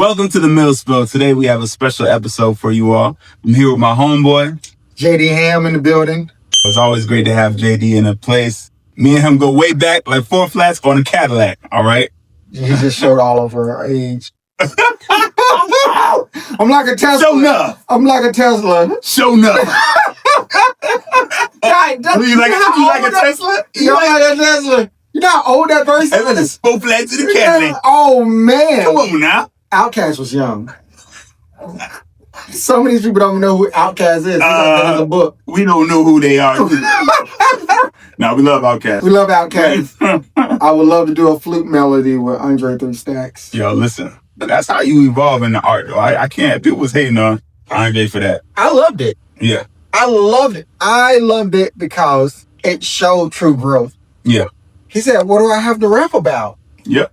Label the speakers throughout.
Speaker 1: Welcome to the Millz Spill. Today we have a special episode for you all. I'm here with my homeboy,
Speaker 2: JD Ham in the building.
Speaker 1: It's always great to have JD in a place. Me and him go way back, like 4 flats on a Cadillac, all right?
Speaker 2: He just showed all of our age. I'm like a Tesla.
Speaker 1: Show enough.
Speaker 2: I'm like a Tesla.
Speaker 1: Show enough.
Speaker 2: God,
Speaker 1: You like a Tesla?
Speaker 2: You're like a Tesla. You know how old that person
Speaker 1: is? It's 4 flats to the Cadillac.
Speaker 2: Oh, man.
Speaker 1: Come on now.
Speaker 2: Outkast was young. Some of these people don't know who Outkast is. It's a book.
Speaker 1: We don't know who they are. No, we love Outkast.
Speaker 2: We love Outkast. I would love to do a flute melody with Andre 3 Stacks.
Speaker 1: Yo, listen. That's how you evolve in the art, though. I can't. People was hating on Andre for that.
Speaker 2: I loved it.
Speaker 1: Yeah.
Speaker 2: I loved it. I loved it because it showed true growth.
Speaker 1: Yeah.
Speaker 2: He said, what do I have to rap about?
Speaker 1: Yep.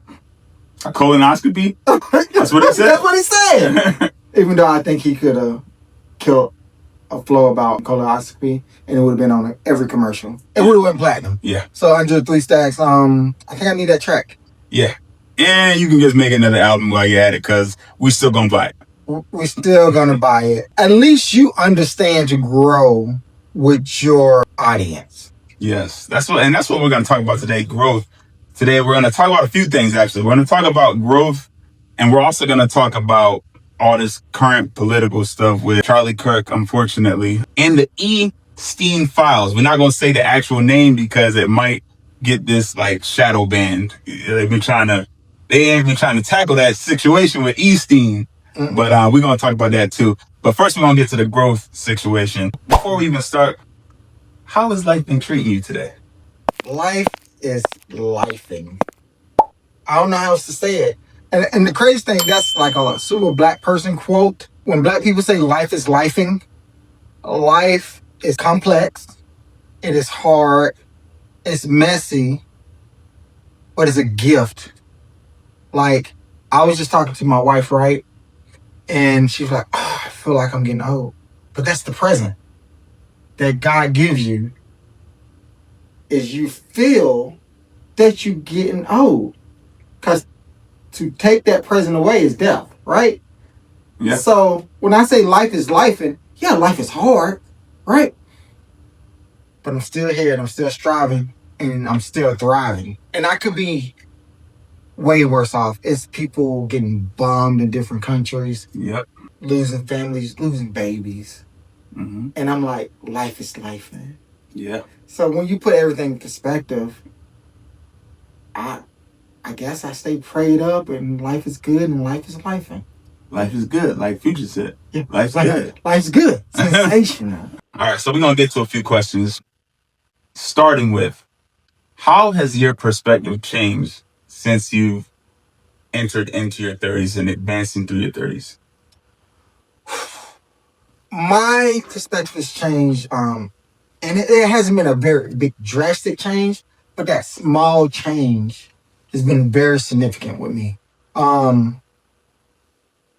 Speaker 1: A colonoscopy? That's what he said?
Speaker 2: That's what he said. Even though I think he could have killed a flow about colonoscopy and it would have been on every commercial. It would have went platinum.
Speaker 1: Yeah.
Speaker 2: So 103 Stacks, I think I need that track.
Speaker 1: Yeah. And you can just make another album while you're at it because we still gonna buy it.
Speaker 2: We're still gonna buy it. At least you understand to grow with your audience.
Speaker 1: Yes. That's what we're gonna talk about today, growth. Today we're gonna talk about a few things actually. We're gonna talk about growth and we're also gonna talk about all this current political stuff with Charlie Kirk, unfortunately, and the Epstein files. We're not gonna say the actual name because it might get this like shadow banned. They ain't been trying to tackle that situation with Epstein. But we're gonna talk about that too. But first we're gonna get to the growth situation. Before we even start, how has life been treating you today?
Speaker 2: Life is lifing. I don't know how else to say it. And the crazy thing, that's like a super black person quote. When black people say life is lifing, life is complex, it is hard, it's messy, but it's a gift. Like, I was just talking to my wife, right? And she's like, oh, I feel like I'm getting old. But that's the present that God gives you, is you feel that you're getting old. Because to take that present away is death, right?
Speaker 1: Yeah.
Speaker 2: So when I say life is lifing, yeah, life is hard, right? But I'm still here and I'm still striving and I'm still thriving. And I could be way worse off. It's people getting bombed in different countries.
Speaker 1: Yep.
Speaker 2: Losing families, losing babies.
Speaker 1: Mm-hmm.
Speaker 2: And I'm like, life is life, man.
Speaker 1: Yeah.
Speaker 2: So when you put everything in perspective, I guess I stay prayed up and life is good and life is lifing.
Speaker 1: Life is good, like Future said.
Speaker 2: Yeah.
Speaker 1: Life's good.
Speaker 2: Life's good. Sensational.
Speaker 1: All right, so we're going to get to a few questions. Starting with, how has your perspective changed since you've entered into your 30s and advancing through your 30s?
Speaker 2: My perspective has changed, and it hasn't been a very big drastic change, but that small change has been very significant with me.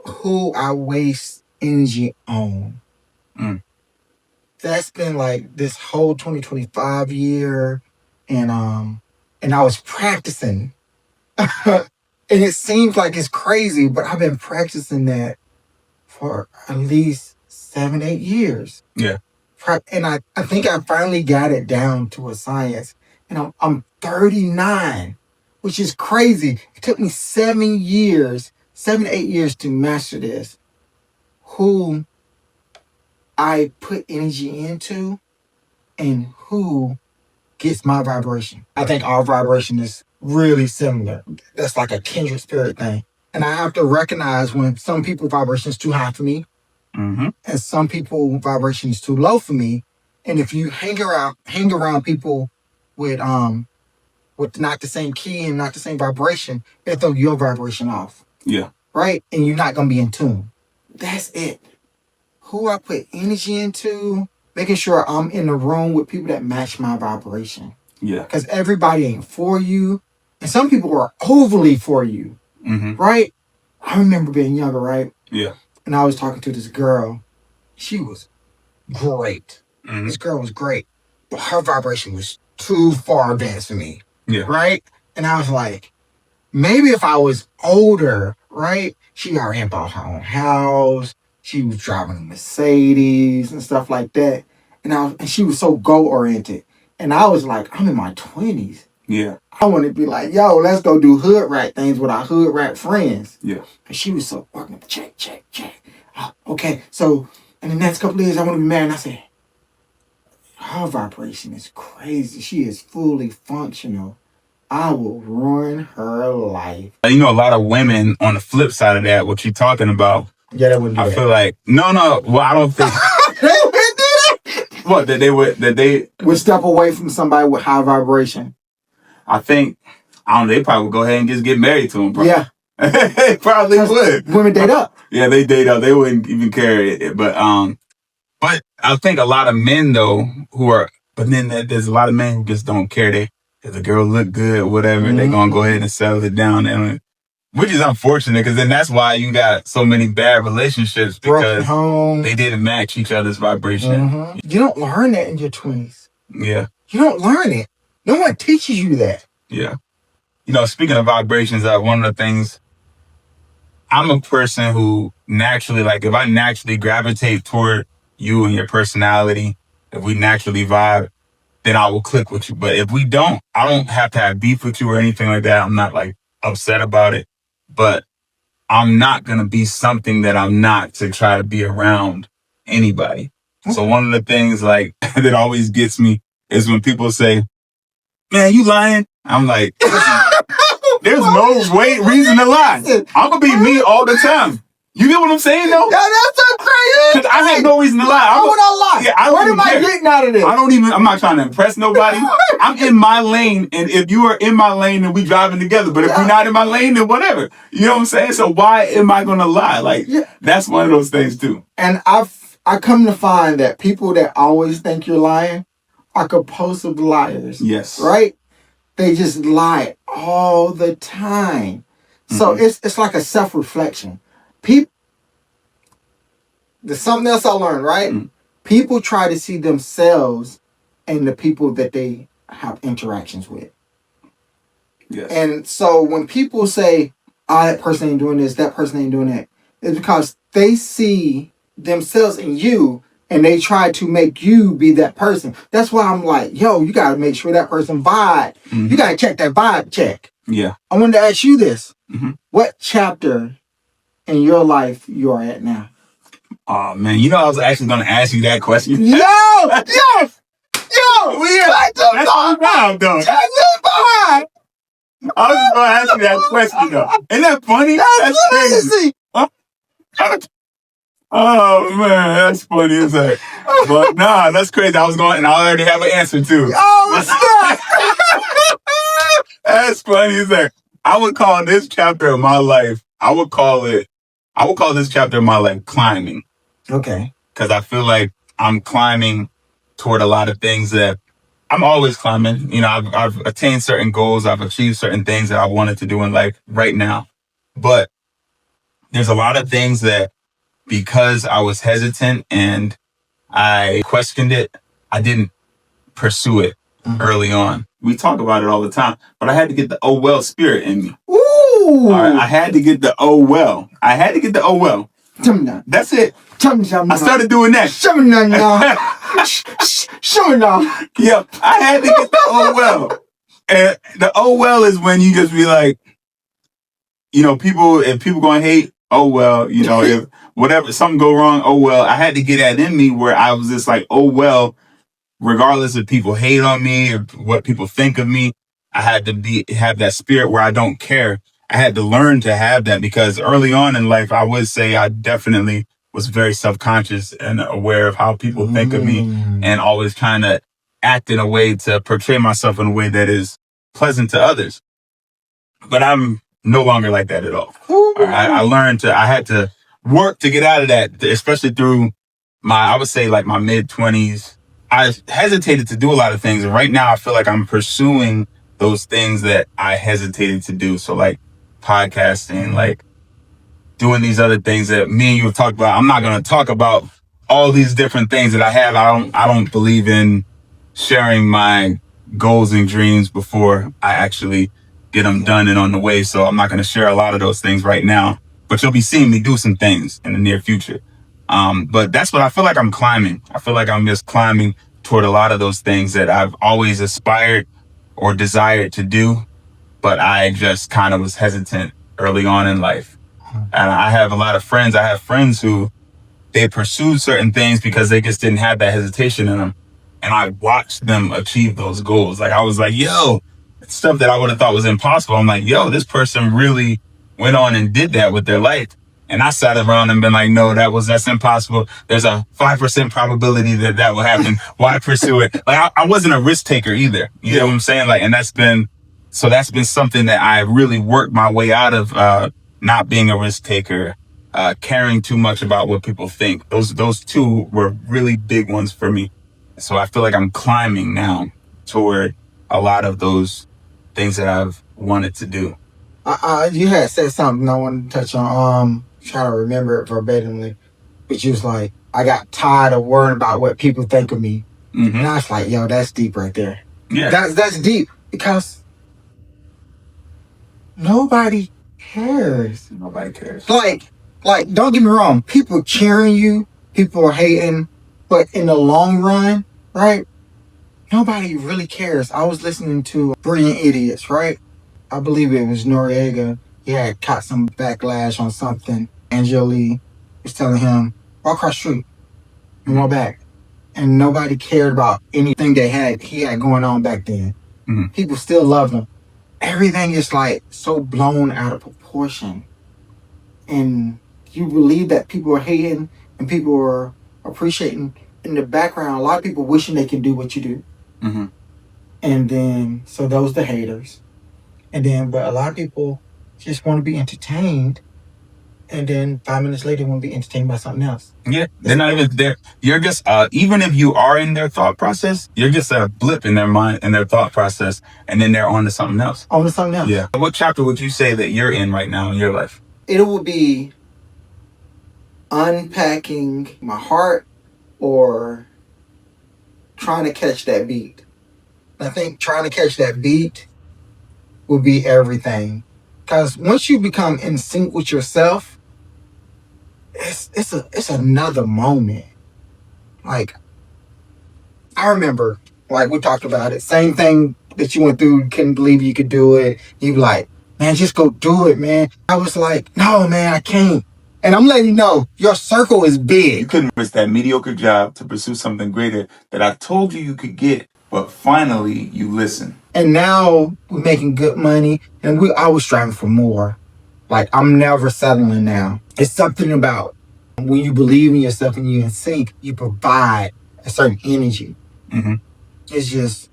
Speaker 2: Who I waste energy on. That's been like this whole 2025 year, and I was practicing. And it seems like it's crazy, but I've been practicing that for at least 7-8 years.
Speaker 1: Yeah.
Speaker 2: And I think I finally got it down to a science. And I'm 39, which is crazy. It took me 7 to 8 years to master this. Who I put energy into and who gets my vibration. I think our vibration is really similar. That's like a kindred spirit thing. And I have to recognize when some people's vibration is too high for me, and some people's vibration is too low for me. And if you hang around people with not the same key and not the same vibration, it'll throw your vibration off.
Speaker 1: Yeah.
Speaker 2: Right? And you're not gonna be in tune. That's it. Who I put energy into, making sure I'm in the room with people that match my vibration.
Speaker 1: Yeah.
Speaker 2: Because everybody ain't for you. And some people are overly for you. Right? I remember being younger, right?
Speaker 1: Yeah.
Speaker 2: And I was talking to this girl. She was great. This girl was great. But her vibration was too far advanced for me.
Speaker 1: Yeah.
Speaker 2: Right? And I was like, maybe if I was older right? She already bought her own house. She was driving a Mercedes and stuff like that. And she was so goal oriented. And I was like, I'm in my 20s.
Speaker 1: Yeah.
Speaker 2: I want to be like, yo, let's go do hood rat things with our hood rat friends.
Speaker 1: Yeah.
Speaker 2: And she was so working, check. Okay, so in the next couple of years, I want to be married. And I said, her vibration is crazy. She is fully functional. I will ruin her life.
Speaker 1: You know, a lot of women on the flip side of that, what you're talking about.
Speaker 2: Yeah, that wouldn't do
Speaker 1: I
Speaker 2: that.
Speaker 1: feel like, no. Well, I don't think.
Speaker 2: They wouldn't do that.
Speaker 1: What, that they
Speaker 2: would step away from somebody with high vibration.
Speaker 1: I think, I don't know, they probably would go ahead and just get married to him. Probably.
Speaker 2: Yeah.
Speaker 1: They probably would.
Speaker 2: Women date up.
Speaker 1: Yeah, they date up. They wouldn't even care it. But I think a lot of men though but then there's a lot of men who just don't care. If the girl look good, whatever, they're gonna go ahead and settle it down, and which is unfortunate because then that's why you got so many bad relationships because they didn't match each other's vibration.
Speaker 2: Mm-hmm. You don't learn that in your 20s.
Speaker 1: Yeah,
Speaker 2: you don't learn it. No one teaches you that.
Speaker 1: Yeah, you know, speaking of vibrations, one of the things. I'm a person who naturally, like, if I naturally gravitate toward you and your personality, if we naturally vibe, then I will click with you. But if we don't, I don't have to have beef with you or anything like that. I'm not like upset about it, but I'm not going to be something that I'm not to try to be around anybody. So one of the things like that always gets me is when people say, man, you lying? I'm like, there's no reason to lie. I'm going to be me all the time. You get what I'm saying, though?
Speaker 2: Yeah, that's so crazy.
Speaker 1: Because I have no reason to lie.
Speaker 2: Why would I lie?
Speaker 1: Yeah,
Speaker 2: what am I getting out of this?
Speaker 1: I'm not trying to impress nobody. I'm in my lane, and if you are in my lane, then we driving together. But if you're not in my lane, then whatever. You know what I'm saying? So why am I going to lie? Like, that's one of those things, too.
Speaker 2: And I come to find that people that always think you're lying are compulsive liars.
Speaker 1: Yes.
Speaker 2: Right? They just lie all the time. So it's like a self-reflection. There's something else I learned, right? People try to see themselves in the people that they have interactions with.
Speaker 1: Yes.
Speaker 2: And so when people say, oh, that person ain't doing this, that person ain't doing that, it's because they see themselves in you and they try to make you be that person. That's why I'm like, yo, you got to make sure that person vibe. You got to check that vibe check.
Speaker 1: Yeah.
Speaker 2: I wanted to ask you this. What chapter in your life you are at now?
Speaker 1: Oh, man. You know, I was actually going to ask you that question.
Speaker 2: Yo! That's
Speaker 1: all about, though. I was just going to ask you that question, though. Isn't that funny? That's crazy. Oh, man. That's funny as heck. But, nah, that's crazy. I already have an answer, too.
Speaker 2: Oh, stop!
Speaker 1: That's funny as heck. I would call this chapter of my life, I would call this chapter of my life climbing.
Speaker 2: Okay.
Speaker 1: Because I feel like I'm climbing toward a lot of things that I'm always climbing. You know, I've attained certain goals. I've achieved certain things that I wanted to do in life right now. But there's a lot of things that because I was hesitant and I questioned it, I didn't pursue it early on. We talk about it all the time, but I had to get the oh well spirit in me.
Speaker 2: Ooh!
Speaker 1: All right, I had to get the oh well. That's it. I started doing that. Yep, I had to get the oh well. And the oh well is when you just be like, you know, if people gonna hate, oh well, you know, if whatever, something go wrong, oh well. I had to get that in me where I was just like, oh well, regardless if people hate on me or what people think of me, I had to have that spirit where I don't care. I had to learn to have that because early on in life, I would say I definitely was very self-conscious and aware of how people think of me and always trying to act in a way to portray myself in a way that is pleasant to others. But I'm no longer like that at all. I had to work to get out of that, especially through I would say like my mid-20s. I hesitated to do a lot of things. And right now I feel like I'm pursuing those things that I hesitated to do. So like podcasting, like doing these other things that me and you have talked about. I'm not going to talk about all these different things that I have. I don't believe in sharing my goals and dreams before I actually get them done and on the way. So I'm not going to share a lot of those things right now, but you'll be seeing me do some things in the near future. But that's what I feel like I'm climbing. I feel like I'm just climbing toward a lot of those things that I've always aspired or desired to do, but I just kind of was hesitant early on in life. And I have a lot of friends. I have friends who they pursued certain things because they just didn't have that hesitation in them. And I watched them achieve those goals. Like I was like, yo, stuff that I would have thought was impossible. I'm like, yo, this person really went on and did that with their life. And I sat around and been like, no, that's impossible. There's a 5% probability that will happen. Why pursue it? Like I wasn't a risk taker either. You know what I'm saying? Like, and that's been something that I really worked my way out of, not being a risk taker, caring too much about what people think. Those two were really big ones for me. So I feel like I'm climbing now toward a lot of those things that I've wanted to do.
Speaker 2: You had said something I wanted to touch on. Trying to remember it verbatimly, but you was like, I got tired of worrying about what people think of me. Mm-hmm. And I was like, yo, that's deep right there.
Speaker 1: Yeah,
Speaker 2: that's deep because nobody cares.
Speaker 1: Nobody cares.
Speaker 2: Like, don't get me wrong. People cheering you, people are hating, but in the long run, right? Nobody really cares. I was listening to Brilliant Idiots, right? I believe it was Noriega. He had caught some backlash on something. Angela Lee was telling him, walk across the street and walk back. And nobody cared about anything he had going on back then. Mm-hmm. People still loved him. Everything is like so blown out of proportion. And you believe that people are hating and people are appreciating. In the background, a lot of people wishing they can do what you do. Mm-hmm. And then, so those the haters. And then, but a lot of people just want to be entertained, and then 5 minutes later want to be entertained by something else.
Speaker 1: Yeah, they're not even there. You're just, even if you are in their thought process, you're just a blip in their mind, in their thought process, and then they're on to something else.
Speaker 2: On to something else.
Speaker 1: Yeah. What chapter would you say that you're in right now in your life?
Speaker 2: It will be unpacking my heart or trying to catch that beat. I think trying to catch that beat will be everything. Because once you become in sync with yourself, it's another moment. Like, I remember, like we talked about it, same thing that you went through, couldn't believe you could do it. You were like, man, just go do it, man. I was like, no, man, I can't. And I'm letting you know, your circle is big.
Speaker 1: You couldn't miss that mediocre job to pursue something greater that I told you could get, but finally you listen.
Speaker 2: And now we're making good money, and we're always striving for more. Like, I'm never settling now. It's something about when you believe in yourself and you're in sync, you provide a certain energy. Mm-hmm. It's just...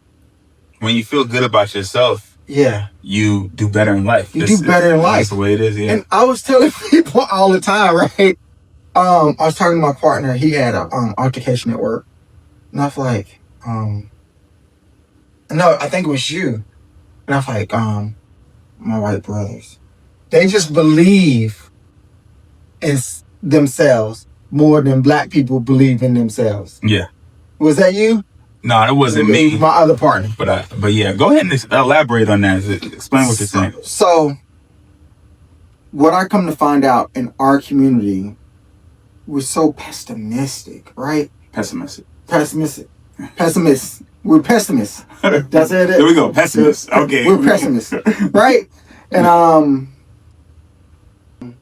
Speaker 1: when you feel good about yourself,
Speaker 2: yeah,
Speaker 1: you do better in life.
Speaker 2: You do better in life.
Speaker 1: That's the way it is, yeah.
Speaker 2: And I was telling people all the time, right? I was talking to my partner. He had an altercation at work. And I was like, no, I think it was you. And I was like, my white brothers. They just believe in themselves more than black people believe in themselves.
Speaker 1: Yeah.
Speaker 2: Was that you?
Speaker 1: No, it wasn't me.
Speaker 2: My other partner.
Speaker 1: But yeah, go ahead and elaborate on that. Explain what you're saying.
Speaker 2: So, what I come to find out in our community, we're so pessimistic, right?
Speaker 1: Pessimistic.
Speaker 2: We're pessimists. That's it.
Speaker 1: There we go. Pessimists. Okay.
Speaker 2: We're pessimists, right? And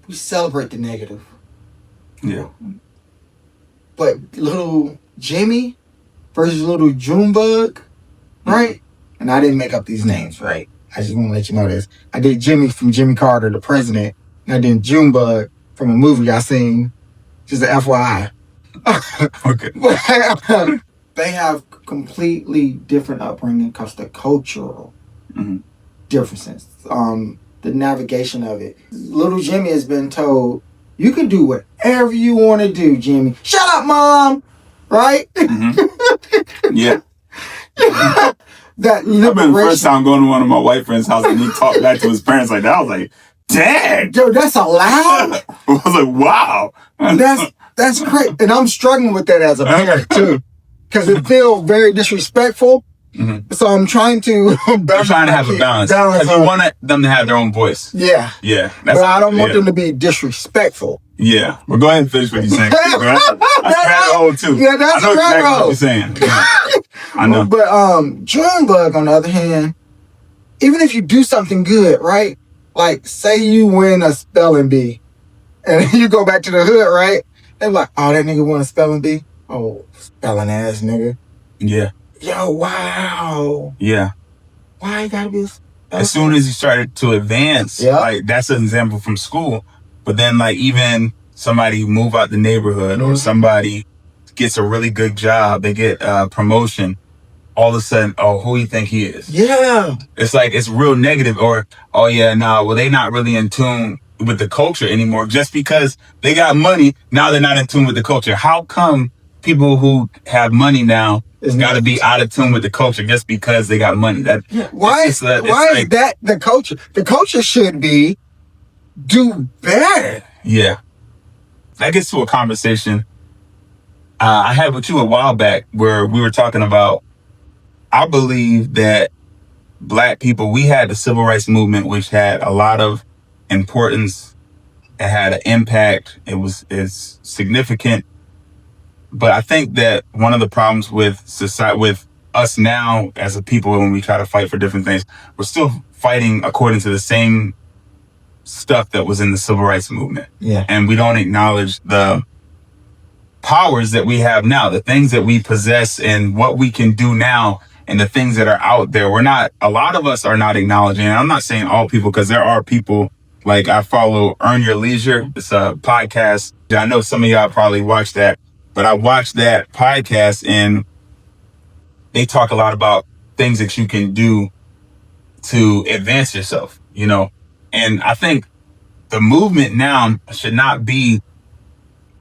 Speaker 2: we celebrate the negative.
Speaker 1: Yeah.
Speaker 2: But little Jimmy versus little Junebug, right? And I didn't make up these names, right? I just want to let you know this. I did Jimmy from Jimmy Carter, the president, and I did Junebug from a movie I seen. Just an FYI.
Speaker 1: Okay.
Speaker 2: They have completely different upbringing because the cultural differences, the navigation of it. Little Jimmy has been told, you can do whatever you want to do, Jimmy. Shut up, Mom! Right?
Speaker 1: Mm-hmm. Yeah.
Speaker 2: That
Speaker 1: I remember the first time going to one of my white friends' house and he talked back to his parents like that. I was like, dang!
Speaker 2: Yo, that's allowed?
Speaker 1: I was like, wow.
Speaker 2: That's great. And I'm struggling with that as a parent, too. Because it feels very disrespectful. So I'm trying to
Speaker 1: I'm trying to have a balance. Because you want them to have their own voice.
Speaker 2: Yeah.
Speaker 1: Yeah.
Speaker 2: But I don't want them to be disrespectful.
Speaker 1: Yeah. Well, go ahead and finish what you're saying. That's a rabbit hole, too.
Speaker 2: Yeah, that's
Speaker 1: I know
Speaker 2: a rabbit
Speaker 1: exactly
Speaker 2: hole.
Speaker 1: what you're saying. Yeah. I know.
Speaker 2: But Junebug, on the other hand, even if you do something good, right? Like, say you win a spelling bee, and you go back to the hood, right? They're like, oh, that nigga won a spelling bee? Oh, spelling ass nigga.
Speaker 1: Yeah.
Speaker 2: Yo, wow.
Speaker 1: Yeah.
Speaker 2: Why you gotta be
Speaker 1: as soon as you started to advance, like that's an example from school. But then like even somebody move out the neighborhood or somebody gets a really good job, they get a promotion, all of a sudden, oh, who you think he is?
Speaker 2: Yeah.
Speaker 1: It's like, it's real negative. Or, oh yeah, nah, well, they not really in tune with the culture anymore. Just because they got money, now they're not in tune with the culture. How come people who have money now got to be out of tune with the culture just because they got money?
Speaker 2: Why is that the culture? The culture should be do better.
Speaker 1: Yeah. That gets to a conversation I had with you a while back where we were talking about, I believe that Black people, we had the civil rights movement, which had a lot of importance. It had an impact. It's significant. But I think that one of the problems with society, with us now as a people, when we try to fight for different things, we're still fighting according to the same stuff that was in the civil rights movement.
Speaker 2: Yeah.
Speaker 1: And we don't acknowledge the powers that we have now, the things that we possess and what we can do now and the things that are out there. A lot of us are not acknowledging, and I'm not saying all people, because there are people, like I follow Earn Your Leisure. It's a podcast. I know some of y'all probably watched that, but I watched that podcast and they talk a lot about things that you can do to advance yourself, you know? And I think the movement now should not be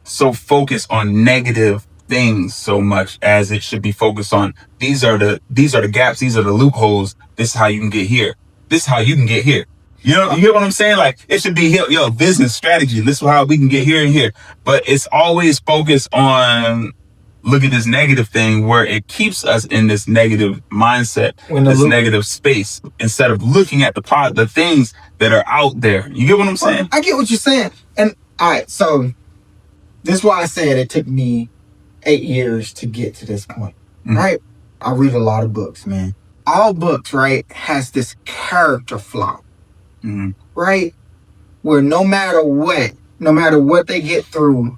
Speaker 1: so focused on negative things so much as it should be focused on these are the gaps, these are the loopholes, this is how you can get here, this is how you can get here. You know, you get what I'm saying? Like, it should be, yo, business strategy, this is how we can get here and here. But it's always focused on, look at this negative thing where it keeps us in this negative mindset, this negative space, instead of looking at the things that are out there. You get what I'm saying?
Speaker 2: I get what you're saying. And all right, so this is why I said it took me 8 years to get to this point, right? I read a lot of books, man. All books, right, has this character flaw, right? Where no matter what they get through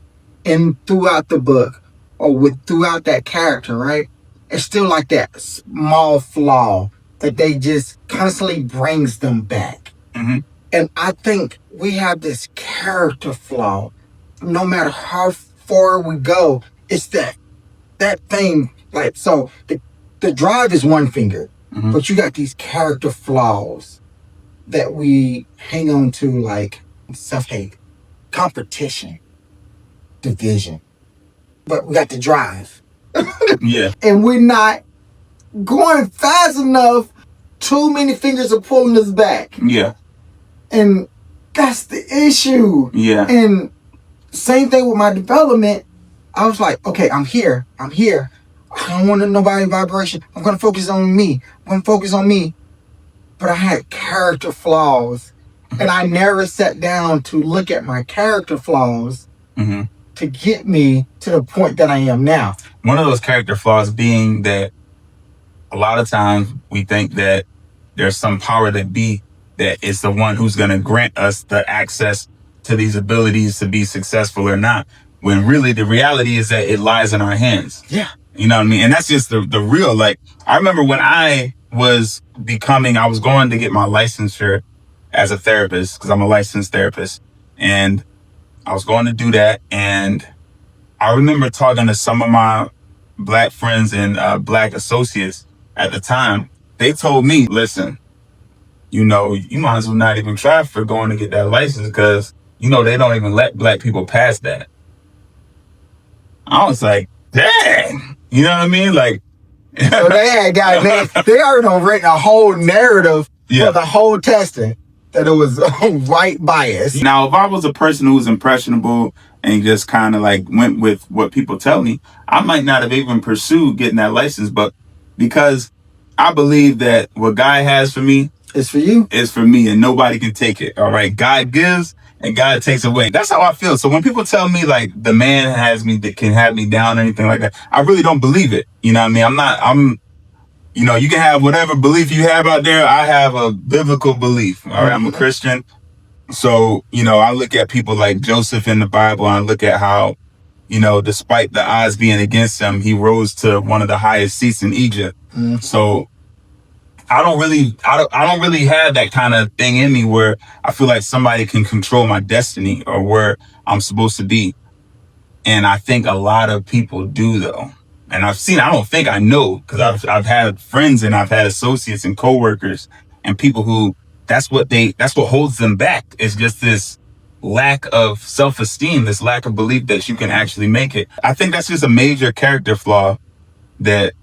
Speaker 2: throughout the book or throughout that character, right? It's still like that small flaw that they just constantly brings them back. And I think we have this character flaw. No matter how far we go, it's that thing. Like, so the drive is one finger, but you got these character flaws that we hang on to, like self-hate, competition, division. But we got the drive.
Speaker 1: Yeah.
Speaker 2: And we're not going fast enough. Too many fingers are pulling us back.
Speaker 1: Yeah.
Speaker 2: And that's the issue.
Speaker 1: Yeah.
Speaker 2: And same thing with my development. I was like, okay, I'm here. I don't want nobody vibration. I'm going to focus on me. But I had character flaws. And I never sat down to look at my character flaws to get me to the point that I am now.
Speaker 1: One of those character flaws being that a lot of times we think that there's some power that is the one who's going to grant us the access to these abilities to be successful or not, when really the reality is that it lies in our hands.
Speaker 2: Yeah.
Speaker 1: You know what I mean? And that's just the real, like, I remember when I was going to get my licensure as a therapist, because I'm a licensed therapist, and I was going to do that. And I remember talking to some of my Black friends and Black associates at the time. They told me, listen, you know, you might as well not even try for going to get that license, because, you know, they don't even let Black people pass that. I was like, dang, you know what I mean? Like,
Speaker 2: so they had they already written a whole narrative for the whole testing that it was white bias.
Speaker 1: Now, if I was a person who was impressionable and just kind of like went with what people tell me, I might not have even pursued getting that license. But because I believe that what God has for me
Speaker 2: It's for you.
Speaker 1: is for me, and nobody can take it. All right, God gives and God takes away. That's how I feel. So when people tell me like the man has me that can have me down or anything like that, I really don't believe it. You know what I mean? I'm you know, you can have whatever belief you have out there. I have a biblical belief. All right, I'm a Christian. So, you know, I look at people like Joseph in the Bible, and I look at how, you know, despite the odds being against him, he rose to one of the highest seats in Egypt. So I don't really have that kind of thing in me where I feel like somebody can control my destiny or where I'm supposed to be. And I think a lot of people do though. And I don't think I know, because I've had friends and I've had associates and coworkers and people who that's what holds them back. It's just this lack of self-esteem, this lack of belief that you can actually make it. I think that's just a major character flaw that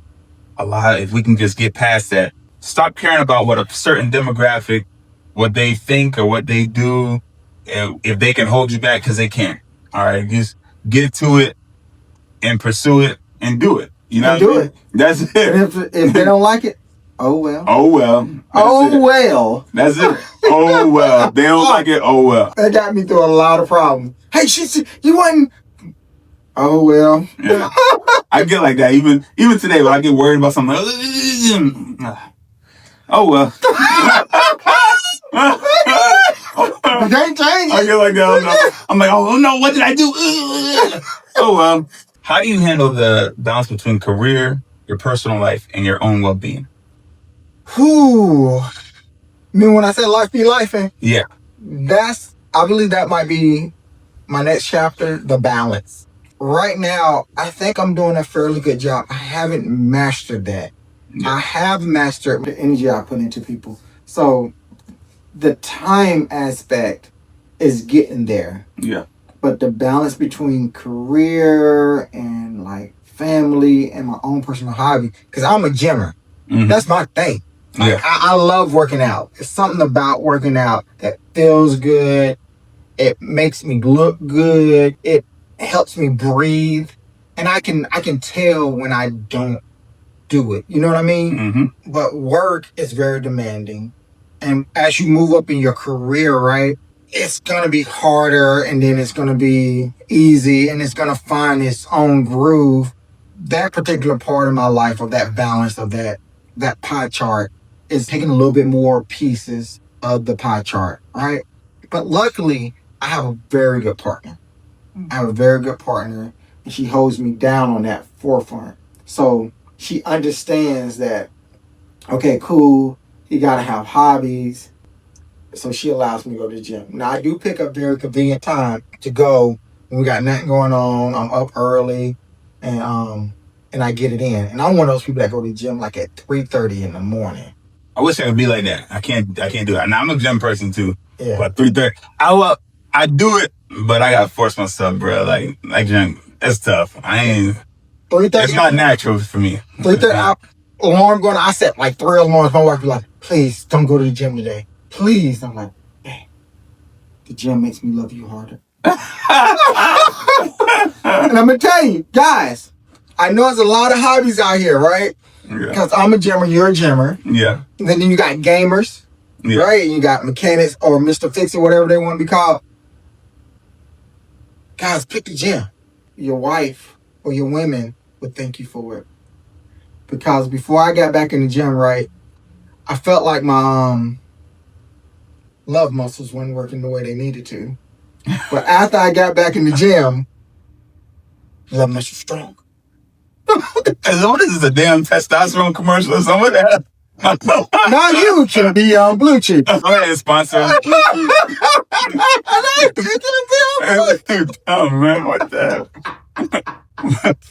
Speaker 1: if we can just get past that, stop caring about what a certain demographic, what they think or what they do, if they can hold you back, because they can't. All right, just get to it and pursue it and do it. You know,
Speaker 2: do it.
Speaker 1: That's it.
Speaker 2: And if they don't like it, oh well.
Speaker 1: Oh well.
Speaker 2: Well.
Speaker 1: That's it. Oh well. They don't like it. Oh well.
Speaker 2: That got me through a lot of problems. Hey, you wasn't. Oh well.
Speaker 1: Yeah. I get like that. Even today when I get worried about something. Oh well.
Speaker 2: They ain't changing.
Speaker 1: I get like that. I'm like, oh no, what did I do? Oh well. How do you handle the balance between career, your personal life, and your own well-being?
Speaker 2: Whew. I mean, when I say life be lifing,
Speaker 1: Yeah.
Speaker 2: I believe that might be my next chapter, the balance. Right now, I think I'm doing a fairly good job. I haven't mastered that. Yeah. I have mastered the energy I put into people. So the time aspect is getting there.
Speaker 1: Yeah.
Speaker 2: But the balance between career and like family and my own personal hobby, because I'm a gymmer. Mm-hmm. That's my thing. Like, yeah. I love working out. It's something about working out that feels good. It makes me look good. It helps me breathe. And I can tell when I don't do it. You know what I mean? Mm-hmm. But work is very demanding. And as you move up in your career, right, it's going to be harder, and then it's going to be easy, and it's going to find its own groove. That particular part of my life, of that balance, of that pie chart, is taking a little bit more pieces of the pie chart, right? But luckily, I have a very good partner. I have a very good partner, and she holds me down on that forefront. So she understands that, okay, cool, you got to have hobbies. So she allows me to go to the gym. Now, I do pick a very convenient time to go when we got nothing going on. I'm up early, and I get it in. And I'm one of those people that go to the gym like at 3:30 in the morning.
Speaker 1: I wish I could be like that. I can't do that. Now, I'm a gym person too.
Speaker 2: Yeah.
Speaker 1: But 3:30, I do it, but I gotta force myself, bro. Like gym, it's tough.
Speaker 2: 3:30.
Speaker 1: It's not natural for me.
Speaker 2: 3:30. Alarm going. I set like 3 alarms. My wife be like, "Please don't go to the gym today. Please." I'm like, "Hey, the gym makes me love you harder." And I'm gonna tell you, guys, I know there's a lot of hobbies out here, right? Because I'm a gymmer, you're a gymmer.
Speaker 1: Yeah.
Speaker 2: And then you got gamers, right? And you got mechanics or Mr. Fix or whatever they want to be called. Guys, pick the gym. Your wife or your women would thank you for it. Because before I got back in the gym, right, I felt like my love muscles weren't working the way they needed to. But after I got back in the gym, love muscles strong.
Speaker 1: As long as it's a damn testosterone commercial or something like that.
Speaker 2: Now you can be on Blue Chew.
Speaker 1: Go ahead, sponsor. Oh man, what the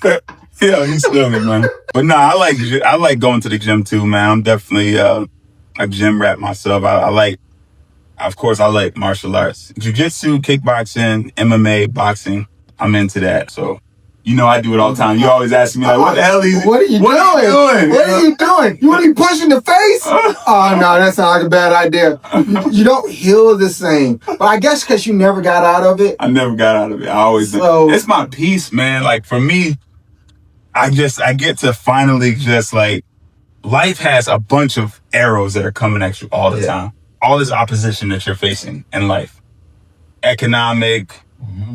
Speaker 1: hell? Yeah, you still me, man. But no, I like going to the gym too, man. I'm definitely a gym rat myself. Of course, I like martial arts, jiu-jitsu, kickboxing, MMA, boxing. I'm into that, so. You know I do it all the time. You always ask me, like, what the hell are you doing?
Speaker 2: What are you doing? You want to be punched in the face? Oh, no, that sounds like a bad idea. You don't heal the same. But I guess because you never got out of it.
Speaker 1: I never got out of it. I always do. It's my peace, man. Like, for me, I get to finally just, like, life has a bunch of arrows that are coming at you all the time. All this opposition that you're facing in life. Economic,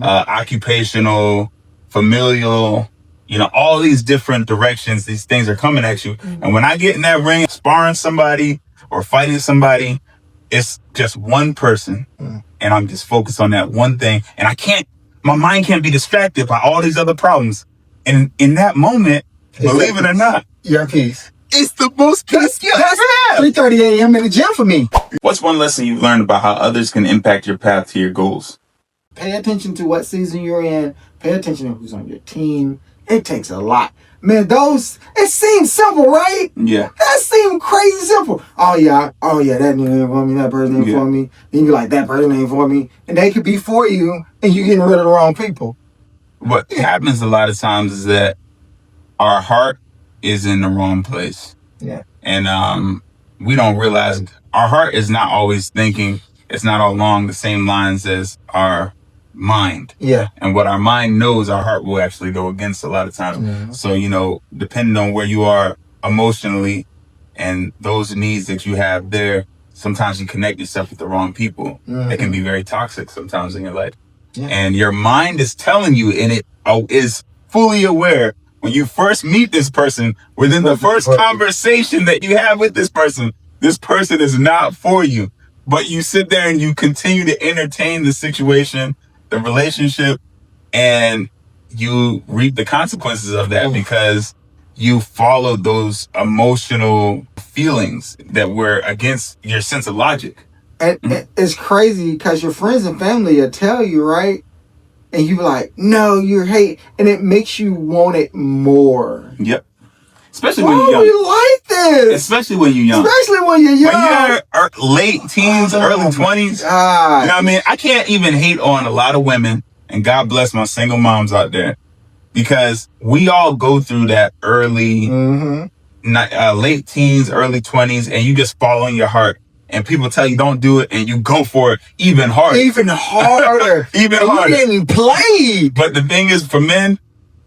Speaker 1: occupational, familial, all these different directions, these things are coming at you. And when I get in that ring, sparring somebody or fighting somebody, it's just one person. And I'm just focused on that one thing. And my mind can't be distracted by all these other problems. And in that moment, believe it or not,
Speaker 2: you're at peace.
Speaker 1: It's the most peace you ever have.
Speaker 2: 3:30 a.m. in the gym for me.
Speaker 1: What's one lesson you've learned about how others can impact your path to your goals?
Speaker 2: Pay attention to what season you're in. Pay attention to who's on your team. It takes a lot. Man, it seems simple, right?
Speaker 1: Yeah.
Speaker 2: That seems crazy simple. Oh yeah, that nigga ain't for me, that person ain't for me. Then you like, that person ain't for me. And they could be for you, and you getting rid of the wrong people.
Speaker 1: What happens a lot of times is that our heart is in the wrong place.
Speaker 2: Yeah.
Speaker 1: And we don't realize our heart is not always thinking, it's not along the same lines as our mind.
Speaker 2: Yeah.
Speaker 1: And what our mind knows, our heart will actually go against a lot of times.
Speaker 2: Mm-hmm.
Speaker 1: So, depending on where you are emotionally and those needs that you have there, sometimes you connect yourself with the wrong people. Mm-hmm. It can be very toxic sometimes in your life. Yeah. And your mind is telling you, and it is fully aware when you first meet this person, within the first conversation that you have with this person is not for you. But you sit there and you continue to entertain the situation, the relationship, and you reap the consequences of that because you followed those emotional feelings that were against your sense of logic.
Speaker 2: And it's crazy because your friends and family will tell you, right? And you be like, no, you're hate. And it makes you want it more.
Speaker 1: Yep. Especially when you're young.
Speaker 2: You like this.
Speaker 1: Especially when you're young.
Speaker 2: Especially when you're young.
Speaker 1: When you're late teens, early 20s.
Speaker 2: God.
Speaker 1: You know what I mean? I can't even hate on a lot of women. And God bless my single moms out there. Because we all go through that early, late teens, early 20s. And you just follow your heart. And people tell you don't do it, and you go for it even harder.
Speaker 2: Even harder.
Speaker 1: Even harder.
Speaker 2: You getting played.
Speaker 1: But the thing is, for men,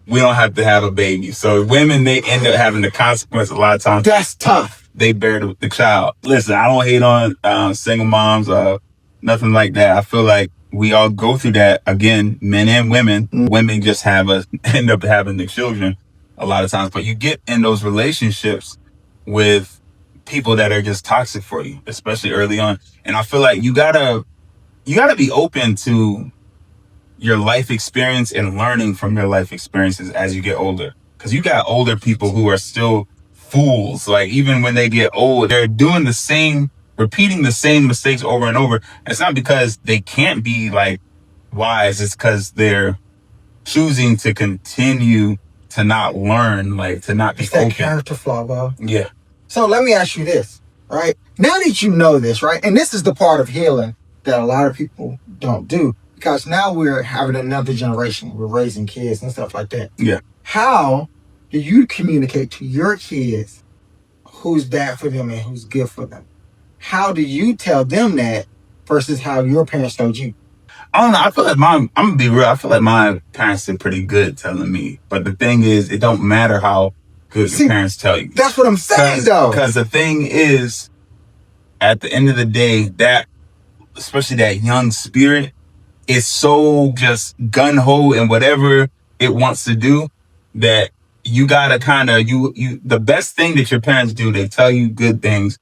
Speaker 1: we don't have to have a baby. So women, they end up having the consequence a lot of times.
Speaker 2: That's tough.
Speaker 1: They bear the child. Listen, I don't hate on single moms or nothing like that. I feel like we all go through that, again, men and women. Women just end up having the children a lot of times. But you get in those relationships with people that are just toxic for you, especially early on. And I feel like you gotta be open to your life experience and learning from your life experiences as you get older. Because you got older people who are still fools. Like, even when they get old, they're doing repeating the same mistakes over and over. And it's not because they can't be like wise, it's because they're choosing to continue to not learn, like to not be open.
Speaker 2: That character flaw, bro.
Speaker 1: Yeah.
Speaker 2: So let me ask you this, right? Now that you know this, right? And this is the part of healing that a lot of people don't do. Because now we're having another generation. We're raising kids and stuff like that.
Speaker 1: Yeah.
Speaker 2: How do you communicate to your kids who's bad for them and who's good for them? How do you tell them that versus how your parents told you?
Speaker 1: I don't know. I feel like I'm going to be real. I feel like my parents are pretty good telling me. But the thing is, it don't matter how good your parents tell you.
Speaker 2: That's what I'm saying, though.
Speaker 1: Because the thing is, at the end of the day, that, especially that young spirit, is so just gun-ho in whatever it wants to do that you gotta kind of, the best thing that your parents do, they tell you good things.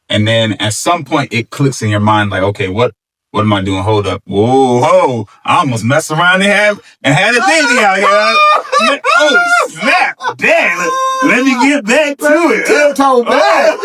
Speaker 1: And then at some point it clicks in your mind like, okay, what am I doing? Hold up. Whoa, I almost messed around and had a baby out here. Oh, snap. Damn. Let me get back to it.
Speaker 2: Tiptoe back.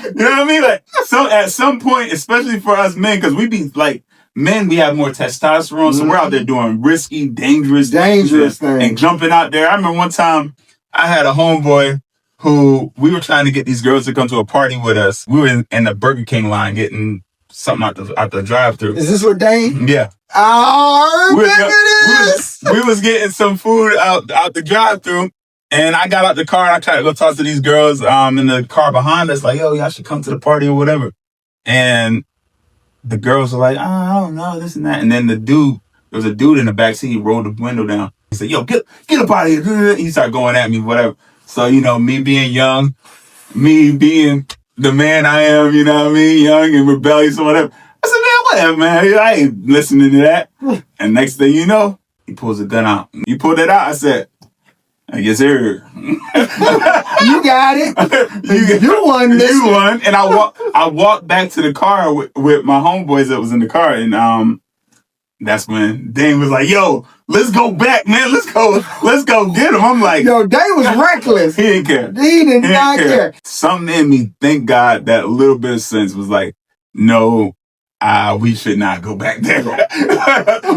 Speaker 1: You know what I mean? Like, so at some point, especially for us men, because we be like, men, we have more testosterone, so we're out there doing risky, dangerous
Speaker 2: things.
Speaker 1: And jumping out there. I remember one time I had a homeboy who we were trying to get these girls to come to a party with us. We were in the Burger King line getting something out the drive-thru.
Speaker 2: Is this with Dane?
Speaker 1: Yeah.
Speaker 2: Oh, remember
Speaker 1: we was getting some food out the drive-thru, and I got out the car and I tried to go talk to these girls in the car behind us, like, yo, y'all should come to the party or whatever. And the girls were like, oh, I don't know, this and that. And then there was a dude in the back seat, he rolled the window down. He said, yo, get up out of here. He started going at me, whatever. So, me being young, me being the man I am, you know what I mean, young and rebellious or whatever. I said, man, whatever, man. I ain't listening to that. And next thing you know, he pulls a gun out. You pulled it out. I said, I guess here.
Speaker 2: You got it. You won this.
Speaker 1: You won. And I walked back to the car with my homeboys that was in the car, and that's when Dane was like, yo, let's go back, man. Let's go get him. I'm like,
Speaker 2: yo, Dane was reckless.
Speaker 1: He didn't care.
Speaker 2: He did not care.
Speaker 1: Something in me, thank God, that little bit of sense was like, no, we should not go back there.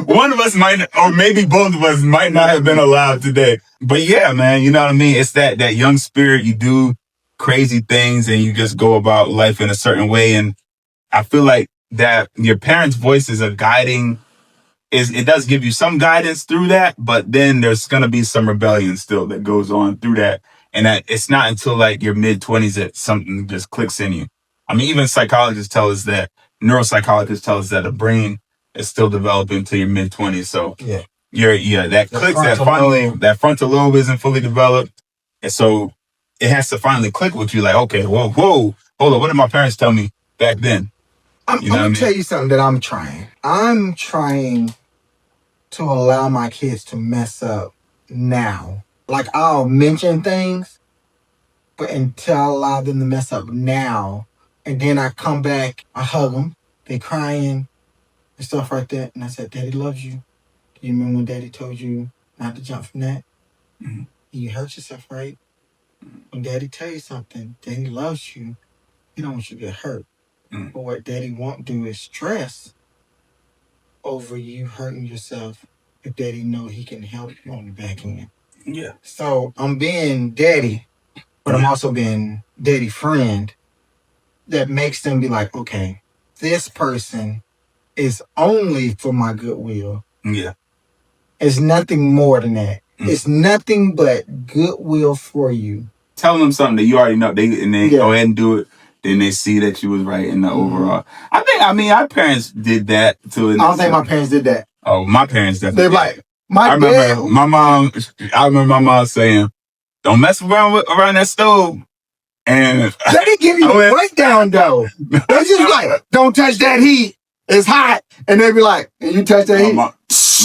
Speaker 1: One of us might, or maybe both of us might not have been alive today. But yeah, man, you know what I mean? It's that young spirit. You do crazy things and you just go about life in a certain way. And I feel like that your parents' voices are guiding. It does give you some guidance through that, but then there's going to be some rebellion still that goes on through that. And that it's not until like your mid-20s that something just clicks in you. I mean, even psychologists tell us that, neuropsychologists tell us that the brain is still developing to your mid-20s. So that clicks, that frontal lobe isn't fully developed. And so it has to finally click with you like, okay, whoa, hold on. What did my parents tell me back then?
Speaker 2: I'm going to tell you something that I'm trying. I'm trying to allow my kids to mess up now. Like, I'll mention things, but until I allow them to mess up now, and then I come back, I hug them, they crying and stuff like that, and I said, Daddy loves you. Do you remember when Daddy told you not to jump from that? Mm-hmm. You hurt yourself, right? When Daddy tell you something, Daddy loves you. He don't want you to get hurt. Mm-hmm. But what Daddy won't do is stress over you hurting yourself if Daddy know he can help you on the back end. Yeah. So I'm being daddy, but I'm also being daddy friend that makes them be like, okay, this person is only for my goodwill. Yeah. It's nothing more than that. Mm. It's nothing but goodwill for you. Telling them something that you already know, they go ahead and do it. Then they see that you was right in the overall. I mean, our parents did that too. I don't think my parents did that. Oh, my parents definitely. They're like, I remember my mom saying, "Don't mess around that stove." And they didn't give you a breakdown though. They just like, "Don't touch that heat. It's hot." And they be like, "And you touch that heat."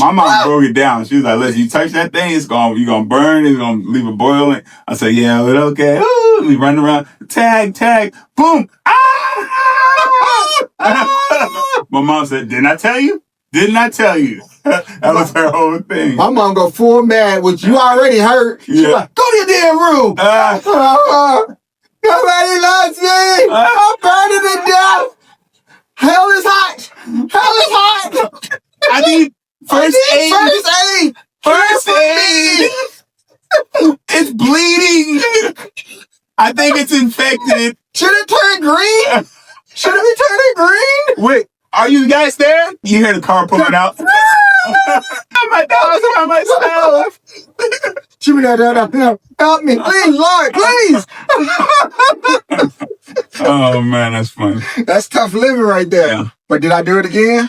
Speaker 2: My mom broke it down. She was like, "Listen, you touch that thing, you're gonna burn. It's gonna leave it boiling." I said, "Yeah, but okay." Ooh, we run around, tag, boom. My mom said, "Didn't I tell you? Didn't I tell you?" That was her whole thing. My mom go full mad, which you already heard. She's like, "Go to your damn room." Nobody loves me. I'm burning to death. Hell is hot. I need first aid. It's bleeding. I think it's infected. Should it turn green? Should it be turning green? Wait, are you guys there? You hear the car pulling out. My dog's on myself. Help me, please, Lord, please. Oh man, that's funny. That's tough living right there. Yeah. But did I do it again?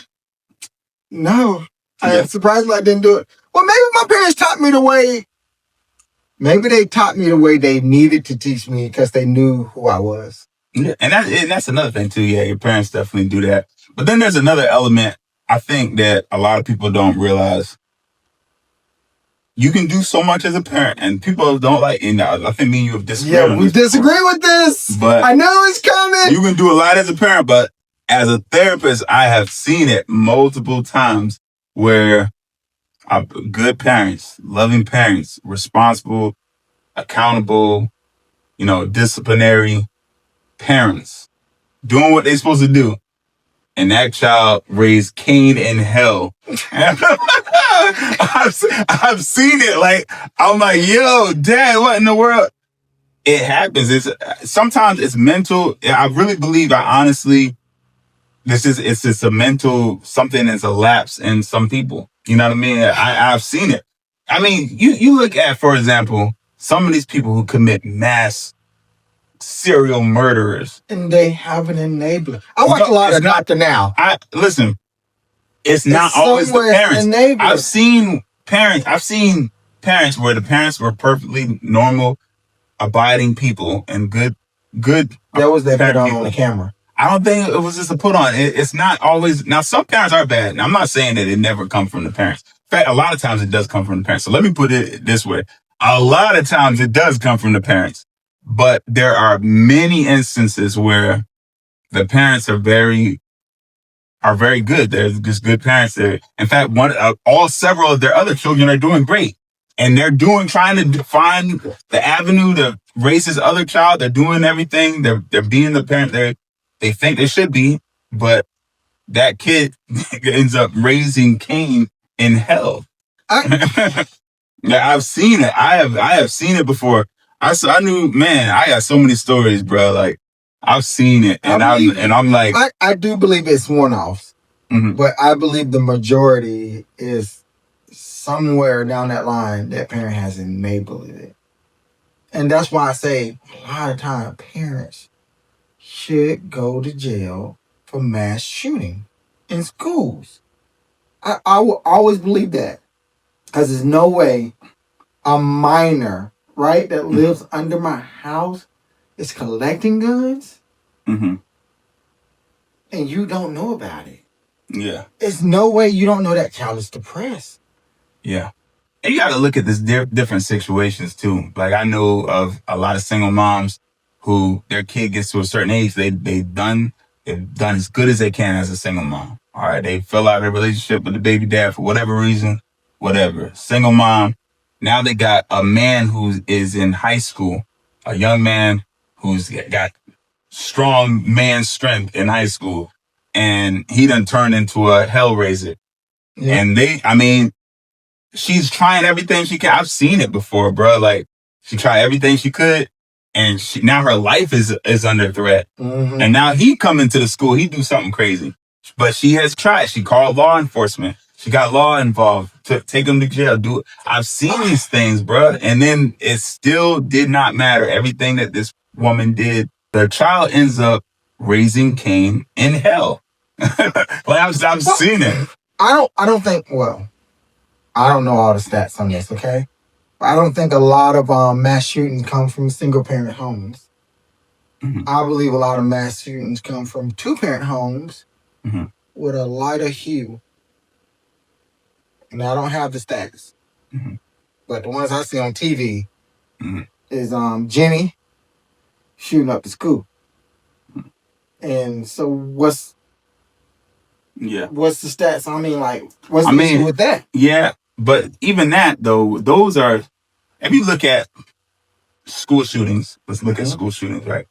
Speaker 2: No. I'm surprised I didn't do it. Well, maybe my parents taught me the way. Maybe they taught me the way they needed to teach me because they knew who I was. Yeah, and that's another thing too. Yeah, your parents definitely do that. But then there's another element I think that a lot of people don't realize. You can do so much as a parent, and people don't like. And I think me and you have disagreed. Yeah, we disagree with this. But I know it's coming. You can do a lot as a parent, but as a therapist, I have seen it multiple times where good parents, loving parents, responsible, accountable, disciplinary parents doing what they're supposed to do. And that child raised Cain in hell. I've seen it. Like, I'm like, yo, Dad, what in the world? It happens. Sometimes it's mental. I really believe, honestly, it's just a mental, something that's a lapse in some people. You know what I mean? I've seen it. I mean, you look at, for example, some of these people who commit mass serial murderers. And they have an enabler. I watch a lot of Dr. Now. Listen, it's not always the parents. I've seen parents where the parents were perfectly normal, abiding people and good
Speaker 1: good.
Speaker 2: That was they put
Speaker 1: parent
Speaker 2: on the camera.
Speaker 1: I don't think it was just a put on. It's not always. Now, some parents are bad. And I'm not saying that it never comes from the parents. In fact, a lot of times it does come from the parents. So let me put it this way. A lot of times it does come from the parents. But there are many instances where the parents are very good. They're just good parents. In fact, several of their other children are doing great. And they're trying to find the avenue to raise his other child. They're doing everything. They're being the parent they think they should be, but that kid ends up raising Cain in hell. Yeah, I've seen it. I have seen it before. I knew, man. I got so many stories, bro. Like I've seen it, and I'm like,
Speaker 2: I do believe it's one-offs, but I believe the majority is somewhere down that line that parent has enabled it, and that's why I say a lot of time parents should go to jail for mass shooting in schools. I will always believe that. Because there's no way a minor, right, that lives under my house is collecting guns and you don't know about it.
Speaker 1: Yeah.
Speaker 2: There's no way you don't know that child is depressed.
Speaker 1: Yeah. And you got to look at this different situations too. Like I know of a lot of single moms who their kid gets to a certain age, they've done as good as they can as a single mom. All right, they fill out a relationship with the baby dad for whatever reason, whatever. Single mom. Now they got a man who is in high school, a young man who's got strong man strength in high school, and he done turned into a hellraiser. Yeah. And she's trying everything she can. I've seen it before, bro. Like she tried everything she could. And now her life is under threat. And now he come into the school, he do something crazy. But she has tried. She called law enforcement. She got law involved to take him to jail. I've seen these things, bro. And then it still did not matter. Everything that this woman did, the child ends up raising Cain in hell. Like I've seen it.
Speaker 2: I don't think. Well, I don't know all the stats on this. Okay. I don't think a lot of mass shootings come from single-parent homes. I believe a lot of mass shootings come from two-parent homes with a lighter hue. And I don't have the stats. But the ones I see on TV is Jenny shooting up the school. And so what's the stats? I mean, like, what's the issue with that?
Speaker 1: Yeah. But even that, though, those are, if you look at school shootings, let's look at school shootings, right?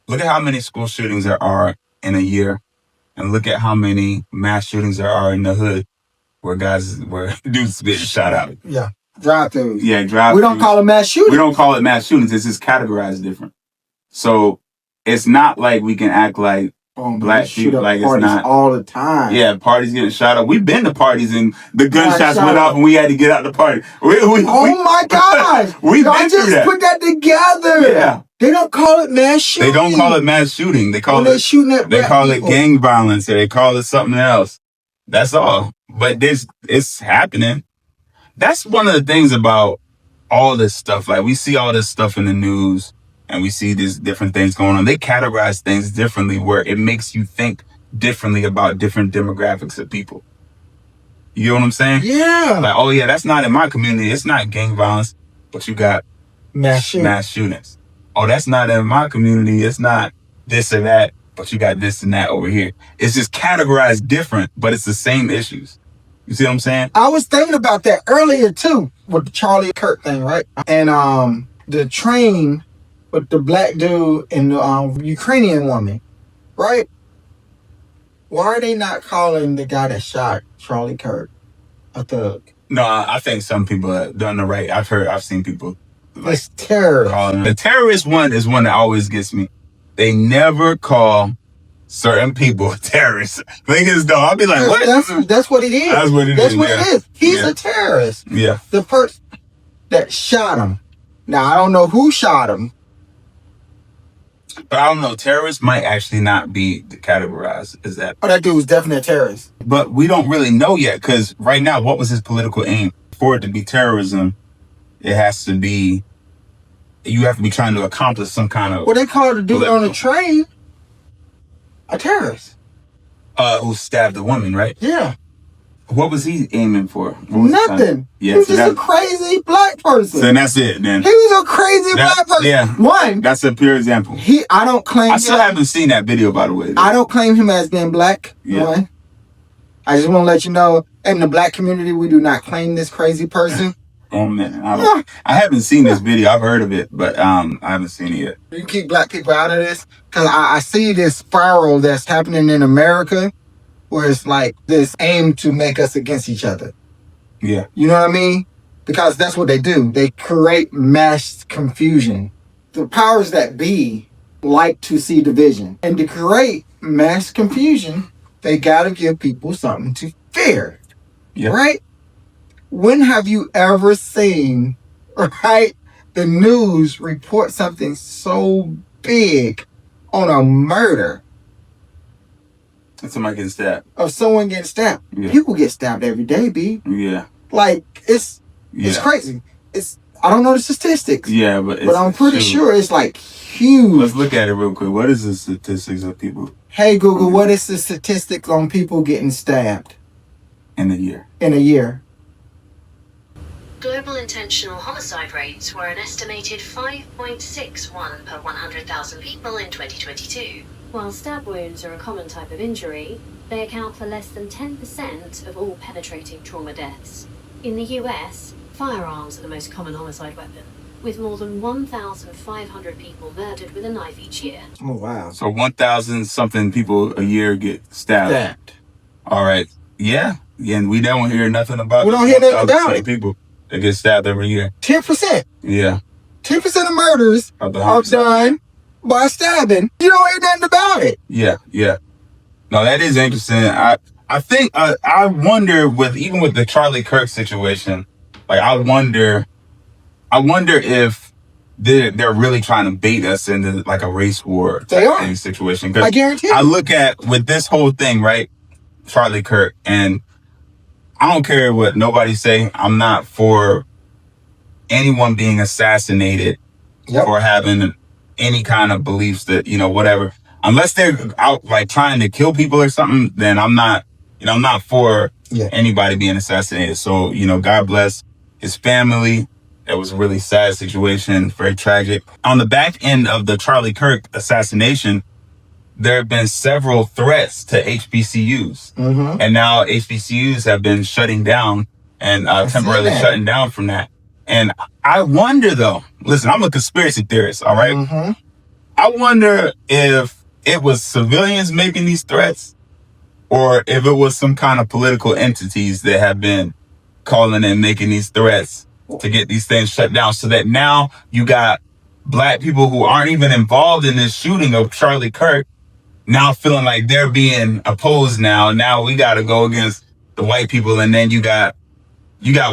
Speaker 1: Look at how many school shootings there are in a year, and look at how many mass shootings there are in the hood where dudes get shot out.
Speaker 2: Yeah. Drive-throughs.
Speaker 1: Yeah, drive-throughs.
Speaker 2: We don't call it mass shootings.
Speaker 1: We don't call it mass shootings. It's just categorized different. So it's not like we can act like black people, like it's not
Speaker 2: all the time.
Speaker 1: Yeah, parties getting shot up. We've been to parties and the gunshots went off and we had to get out the party.
Speaker 2: Oh my God!
Speaker 1: We've been through that.
Speaker 2: Put that together.
Speaker 1: Yeah,
Speaker 2: they don't call it mass shooting.
Speaker 1: They don't call it mass shooting. They call it
Speaker 2: shooting at
Speaker 1: They call it gang violence, or they call it something else. That's all. But it's happening. That's one of the things about all this stuff. Like we see all this stuff in the news. And we see these different things going on. They categorize things differently where it makes you think differently about different demographics of people. You know what I'm saying?
Speaker 2: Yeah.
Speaker 1: Like, oh yeah, that's not in my community. It's not gang violence, but you got mass shootings. Oh, that's not in my community. It's not this or that, but you got this and that over here. It's just categorized different, but it's the same issues. You see what I'm saying?
Speaker 2: I was thinking about that earlier too, with the Charlie Kirk thing, right? And the train with the black dude and the Ukrainian woman, right? Why are they not calling the guy that shot Charlie Kirk a thug?
Speaker 1: No, I think some people have done the right. I've seen people. Like,
Speaker 2: it's terrorist.
Speaker 1: The terrorist one is one that always gets me. They never call certain people terrorists. Niggas though, I'll be like, what?
Speaker 2: That's what it is.
Speaker 1: That's what it is.
Speaker 2: He's a terrorist.
Speaker 1: Yeah.
Speaker 2: The person that shot him. Now I don't know who shot him.
Speaker 1: But I don't know, terrorists might actually not be categorized as that.
Speaker 2: Oh, that dude was definitely a terrorist.
Speaker 1: But we don't really know yet, because right now, what was his political aim? For it to be terrorism, it has to be you have to be trying to accomplish some kind of
Speaker 2: Well, they called the dude on the train a terrorist.
Speaker 1: Who stabbed the woman, right?
Speaker 2: Yeah.
Speaker 1: What was he aiming for? What was
Speaker 2: Nothing.
Speaker 1: Yeah,
Speaker 2: he was just a crazy black person.
Speaker 1: So that's it, then.
Speaker 2: He was a crazy black person.
Speaker 1: Yeah.
Speaker 2: One.
Speaker 1: That's a pure example.
Speaker 2: I don't claim.
Speaker 1: I still haven't seen that video, by the way.
Speaker 2: I don't claim him as being black.
Speaker 1: Yeah.
Speaker 2: One. I just want to let you know, in the black community, we do not claim this crazy person.
Speaker 1: Oh man, I haven't seen this video. I've heard of it, but I haven't seen it yet.
Speaker 2: You can keep black people out of this, because I see this spiral that's happening in America, where it's like this aim to make us against each other.
Speaker 1: Yeah.
Speaker 2: You know what I mean? Because that's what they do. They create mass confusion. The powers that be like to see division. And to create mass confusion, they gotta give people something to fear.
Speaker 1: Yeah.
Speaker 2: Right? When have you ever seen, right, the news report something so big on a murder
Speaker 1: Somebody getting stabbed.
Speaker 2: of someone getting stabbed?
Speaker 1: Yeah.
Speaker 2: People get stabbed every day, B.
Speaker 1: Yeah.
Speaker 2: Like, it's
Speaker 1: Yeah.
Speaker 2: crazy. I don't know the statistics.
Speaker 1: Yeah, but
Speaker 2: I'm pretty sure it's like huge.
Speaker 1: Let's look at it real quick. What is the statistics of people
Speaker 2: Hey Google, what is the statistics on people getting stabbed
Speaker 1: in a year?
Speaker 2: in a year?
Speaker 3: Global intentional homicide rates were an estimated 5.61 per 100,000 people in 2022. While stab wounds are a common type of injury, they account for less than 10% of all penetrating trauma deaths. In the US, firearms are the most common homicide weapon, with more than 1,500 people murdered with a knife each year.
Speaker 2: Oh, wow.
Speaker 1: So 1,000 something people a year get stabbed. All right. Yeah. Yeah, and we don't hear nothing about.
Speaker 2: We don't hear nothing about it.
Speaker 1: People that get stabbed every year.
Speaker 2: 10%.
Speaker 1: Yeah.
Speaker 2: 10% of murders
Speaker 1: Of the
Speaker 2: are
Speaker 1: homicide.
Speaker 2: done by stabbing. You don't hear nothing about it.
Speaker 1: Yeah. Yeah. No, that is interesting. I think I wonder even with the Charlie Kirk situation, like I wonder if they're really trying to bait us into like a race war
Speaker 2: They are.
Speaker 1: situation.
Speaker 2: I guarantee you.
Speaker 1: I look at with this whole thing, right? Charlie Kirk, and I don't care what nobody say. I'm not for anyone being assassinated
Speaker 2: Yep.
Speaker 1: or having any kind of beliefs that, whatever. Unless they're out like trying to kill people or something, then I'm not for anybody being assassinated. So, God bless his family. It was a really sad situation, very tragic. On the back end of the Charlie Kirk assassination, there have been several threats to HBCUs.
Speaker 2: Mm-hmm.
Speaker 1: And now HBCUs have been shutting down and temporarily shutting down from that. And I wonder though, listen, I'm a conspiracy theorist, all right?
Speaker 2: Mm-hmm.
Speaker 1: I wonder if it was civilians making these threats or if it was some kind of political entities that have been calling and making these threats to get these things shut down, so that now you got black people who aren't even involved in this shooting of Charlie Kirk now feeling like they're being opposed now. Now we got to go against the white people. And then you got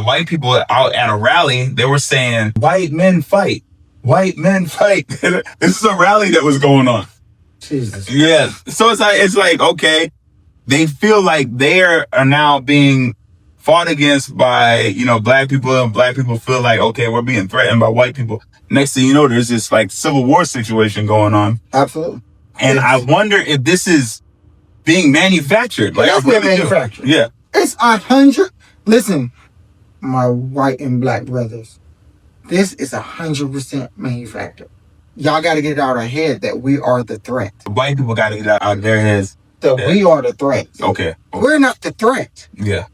Speaker 1: white people out at a rally. They were saying, white men fight. White men fight. This is a rally that was going on.
Speaker 2: Jesus.
Speaker 1: Yeah. So it's like, okay, they feel like they are now being fought against by, black people, and black people feel like, okay, we're being threatened by white people. Next thing you know, there's this like civil war situation going on.
Speaker 2: Absolutely.
Speaker 1: And I wonder if this is being manufactured. Like,
Speaker 2: It's being manufactured.
Speaker 1: Yeah.
Speaker 2: It's 100. Listen, my white and black brothers, this is 100% manufactured. Y'all got to get it out of our head that we are the threat.
Speaker 1: White people got to get out of their heads.
Speaker 2: That we are the threat.
Speaker 1: Okay.
Speaker 2: We're not the threat.
Speaker 1: Yeah.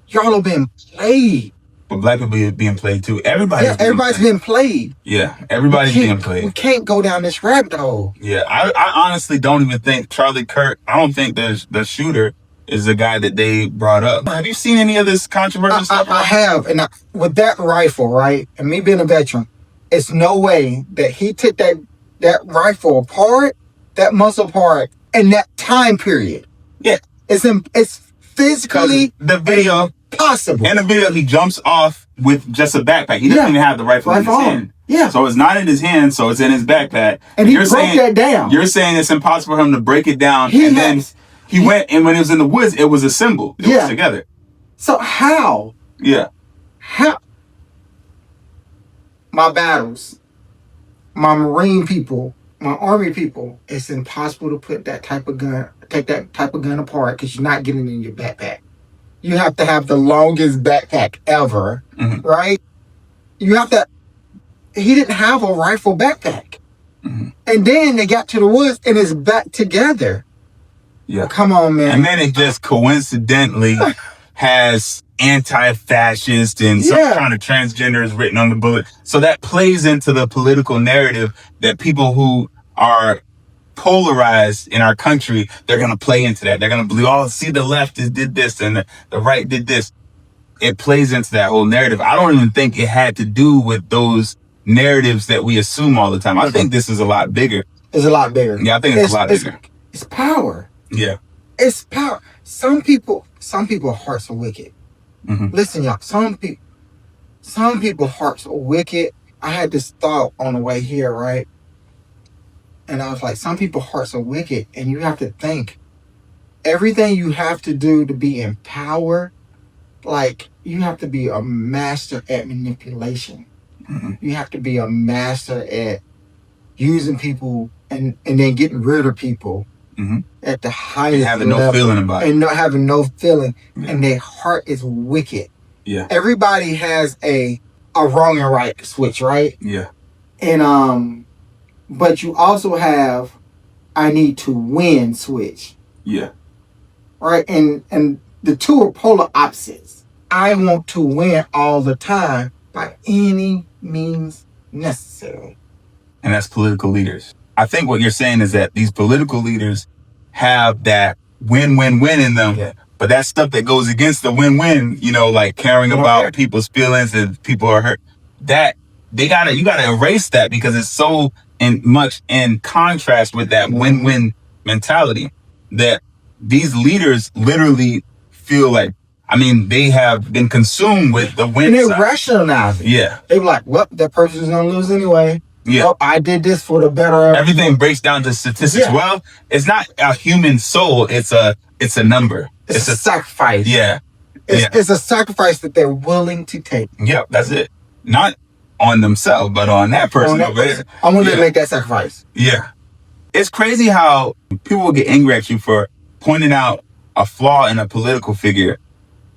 Speaker 2: Y'all are being played.
Speaker 1: But black people are being played too. Everybody's
Speaker 2: being played.
Speaker 1: Yeah. Everybody's being
Speaker 2: We
Speaker 1: played.
Speaker 2: can't go down this rabbit hole.
Speaker 1: Yeah. I honestly don't even think Charlie Kirk, I don't think the shooter is the guy that they brought up. Have you seen any of this controversial stuff?
Speaker 2: I have. And with that rifle, right, and me being a veteran, it's no way that he took that rifle apart, that muzzle apart, in that time period.
Speaker 1: Yeah.
Speaker 2: It's physically
Speaker 1: the video,
Speaker 2: possible.
Speaker 1: in the video, he jumps off with just a backpack. He doesn't even have the rifle in his hand.
Speaker 2: Yeah.
Speaker 1: So it's not in his hand, so it's in his backpack.
Speaker 2: And he broke that down.
Speaker 1: You're saying it's impossible for him to break it down. Then he went, and when it was in the woods, it was assembled. It was together.
Speaker 2: So how?
Speaker 1: Yeah.
Speaker 2: How? My battles my Marine people, my Army people, it's impossible to put that type of gun, take that type of gun apart because you're not getting it in your backpack. You have to have the longest backpack ever, right? You have to. He didn't have a rifle backpack. And then they got to the woods and it's back together.
Speaker 1: Yeah.
Speaker 2: Come on, man.
Speaker 1: And then it just coincidentally has anti-fascist and some kind of transgender is written on the bullet. So that plays into the political narrative that people who are polarized in our country, they're going to play into that. They're going to believe, oh, see, the left did this and the right did this. It plays into that whole narrative. I don't even think it had to do with those narratives that we assume all the time. I think this is a lot bigger.
Speaker 2: It's a lot bigger.
Speaker 1: Yeah, I think it's a lot bigger.
Speaker 2: It's power.
Speaker 1: Yeah.
Speaker 2: It's power. Some people's hearts are wicked. Listen, y'all. Some people's hearts are wicked. I had this thought on the way here, right? And I was like, some people's hearts are wicked, and you have to think everything you have to do to be in power. Like, you have to be a master at manipulation. You have to be a master at using people and then getting rid of people at the highest
Speaker 1: and having
Speaker 2: level.
Speaker 1: No feeling about it.
Speaker 2: And not having no feeling. And their heart is wicked.
Speaker 1: Yeah.
Speaker 2: Everybody has a wrong and right switch, right?
Speaker 1: Yeah.
Speaker 2: And but you also have I need to win switch.
Speaker 1: Yeah.
Speaker 2: Right? And the two are polar opposites. I want to win all the time by any means necessary.
Speaker 1: And that's political leaders. I think what you're saying is that these political leaders have that win-win-win in them. Yeah. But that stuff that goes against the win-win, you know, like caring about people's feelings and people are hurt, that you gotta erase that because it's so much in contrast with that win-win mentality that these leaders literally feel like, I mean, they have been consumed with the win.
Speaker 2: And they rationalize it.
Speaker 1: Yeah.
Speaker 2: They're like, well, that person's going to lose anyway.
Speaker 1: Yeah.
Speaker 2: Well, I did this for the better.
Speaker 1: Everything breaks down to statistics. Yeah. Well, it's not a human soul. It's a number.
Speaker 2: It's a sacrifice.
Speaker 1: Yeah.
Speaker 2: It's a sacrifice that they're willing to take.
Speaker 1: Yep, that's it. Not on themselves, but on that person.
Speaker 2: I'm willing to make that sacrifice.
Speaker 1: Yeah. It's crazy how people will get angry at you for pointing out a flaw in a political figure.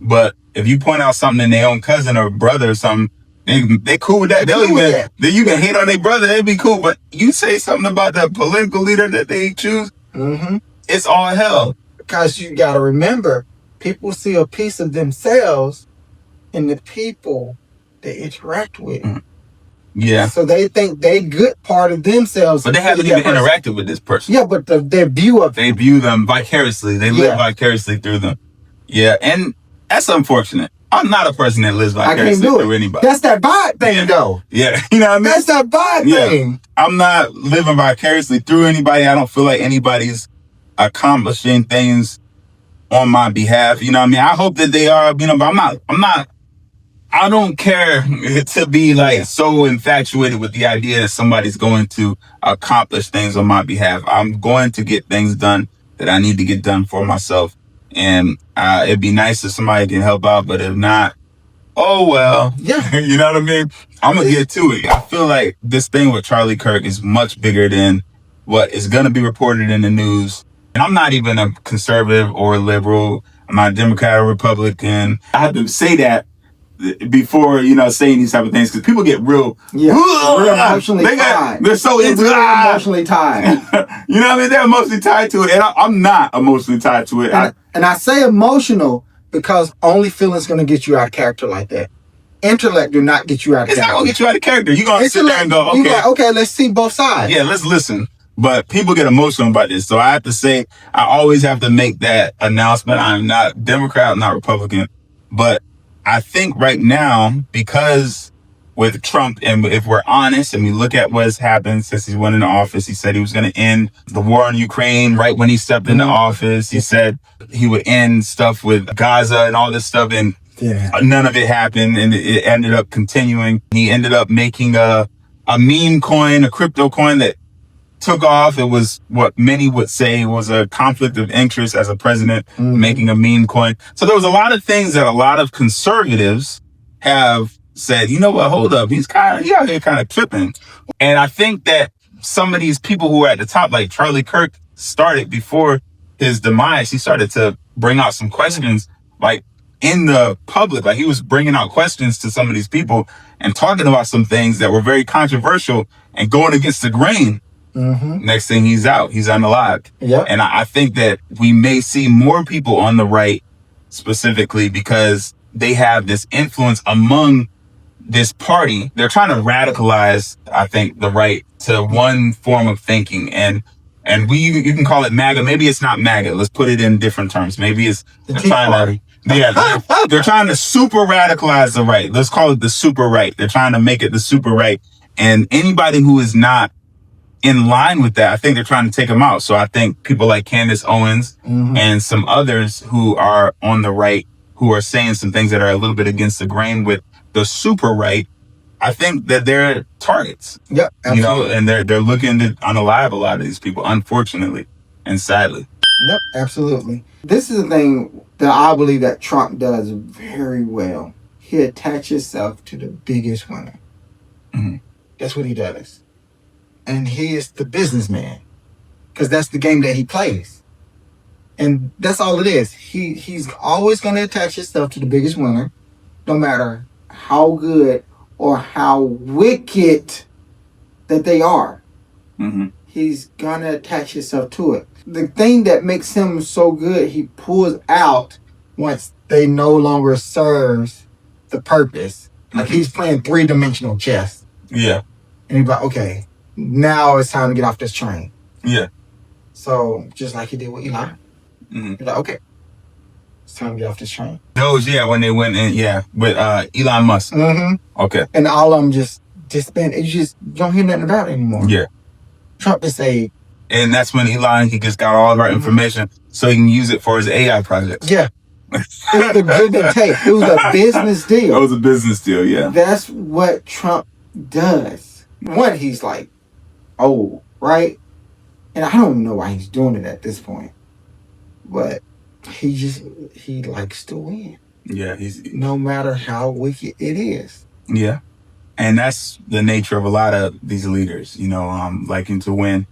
Speaker 1: But if you point out something in their own cousin or brother or something, they cool with that. You can hate on their brother, they'd be cool. But you say something about that political leader that they choose, it's all hell.
Speaker 2: Because you got to remember, people see a piece of themselves in the people they interact with.
Speaker 1: Yeah.
Speaker 2: So they think they good part of themselves.
Speaker 1: But they haven't even interacted with this person.
Speaker 2: Yeah, but their view of
Speaker 1: they view them vicariously. They live vicariously through them. Yeah, and that's unfortunate. I'm not a person that lives vicariously through anybody.
Speaker 2: That's that vibe thing, though.
Speaker 1: Yeah, you know what I mean?
Speaker 2: That's that vibe thing.
Speaker 1: I'm not living vicariously through anybody. I don't feel like anybody's accomplishing things on my behalf. You know what I mean? I hope that they are, you know, but I don't care to be like so infatuated with the idea that somebody's going to accomplish things on my behalf. I'm going to get things done that I need to get done for myself. And it'd be nice if somebody can help out, but if not, oh well.
Speaker 2: Yeah.
Speaker 1: You know what I mean? I'm going to get to it. I feel like this thing with Charlie Kirk is much bigger than what is going to be reported in the news. And I'm not even a conservative or a liberal. I'm not a Democrat or Republican. I have to say that before, you know, saying these type of things, because people get real
Speaker 2: emotionally tied.
Speaker 1: They're so into
Speaker 2: emotionally tied.
Speaker 1: You know what I mean? They're emotionally tied to it, and I'm not emotionally tied to it.
Speaker 2: And I say emotional because only feeling's going to get you out of character like that. Intellect do not get you out of character.
Speaker 1: It's not going to get you out of character. You're going to sit there and go, okay.
Speaker 2: Okay, let's see both sides.
Speaker 1: Yeah, let's listen. But people get emotional about this. So I have to say, I always have to make that announcement. I'm not Democrat, I'm not Republican. But I think right now, because with Trump, and if we're honest and we look at what's happened since he went into office, he said he was going to end the war in Ukraine right when he stepped into office. He said he would end stuff with Gaza and all this stuff, and none of it happened, and it ended up continuing. He ended up making a meme coin, a crypto coin that took off. It was what many would say was a conflict of interest as a president, making a meme coin. So there was a lot of things that a lot of conservatives have said, you know what, hold up, he out here kind of tripping. And I think that some of these people who are at the top, like Charlie Kirk, started before his demise. He started to bring out some questions, like in the public. Like he was bringing out questions to some of these people and talking about some things that were very controversial and going against the grain. Next thing he's out, he's unalived. And I think that we may see more people on the right specifically because they have this influence among this party. They're trying to radicalize, I think, the right to one form of thinking. And you can call it MAGA. Maybe it's not MAGA. Let's put it in different terms. Maybe it's
Speaker 2: the Tea Party.
Speaker 1: They're trying to super radicalize the right. Let's call it the super right. They're trying to make it the super right. And anybody who is not in line with that, I think they're trying to take them out. So I think people like Candace Owens and some others who are on the right, who are saying some things that are a little bit against the grain with the super right, I think that they're targets.
Speaker 2: Yep, absolutely.
Speaker 1: You know, and they're looking to unalive a lot of these people, unfortunately and sadly.
Speaker 2: Yep, absolutely. This is the thing that I believe that Trump does very well. He attaches himself to the biggest winner. That's what he does. And he is the businessman. Because that's the game that he plays. And that's all it is. He's always going to attach himself to the biggest winner, no matter how good or how wicked that they are. He's going to attach himself to it. The thing that makes him so good, he pulls out once they no longer serves the purpose. Like he's playing 3-dimensional chess.
Speaker 1: Yeah.
Speaker 2: And he's like, okay, now it's time to get off this train.
Speaker 1: Yeah.
Speaker 2: So just like he did with Eli. He's like, okay, it's time to get off this train.
Speaker 1: Those, when they went in, with Elon Musk. Okay.
Speaker 2: And all of them just disband. You just don't hear nothing about it anymore.
Speaker 1: Yeah.
Speaker 2: Trump is a...
Speaker 1: And that's when he just got all of our information so he can use it for his AI projects.
Speaker 2: Yeah. It's the give and take. It was a business deal.
Speaker 1: It was a business deal, yeah.
Speaker 2: That's what Trump does. One, he's like, old, right? And I don't know why he's doing it at this point. But he likes to win.
Speaker 1: Yeah,
Speaker 2: no matter how wicked it is.
Speaker 1: Yeah. And that's the nature of a lot of these leaders, liking to win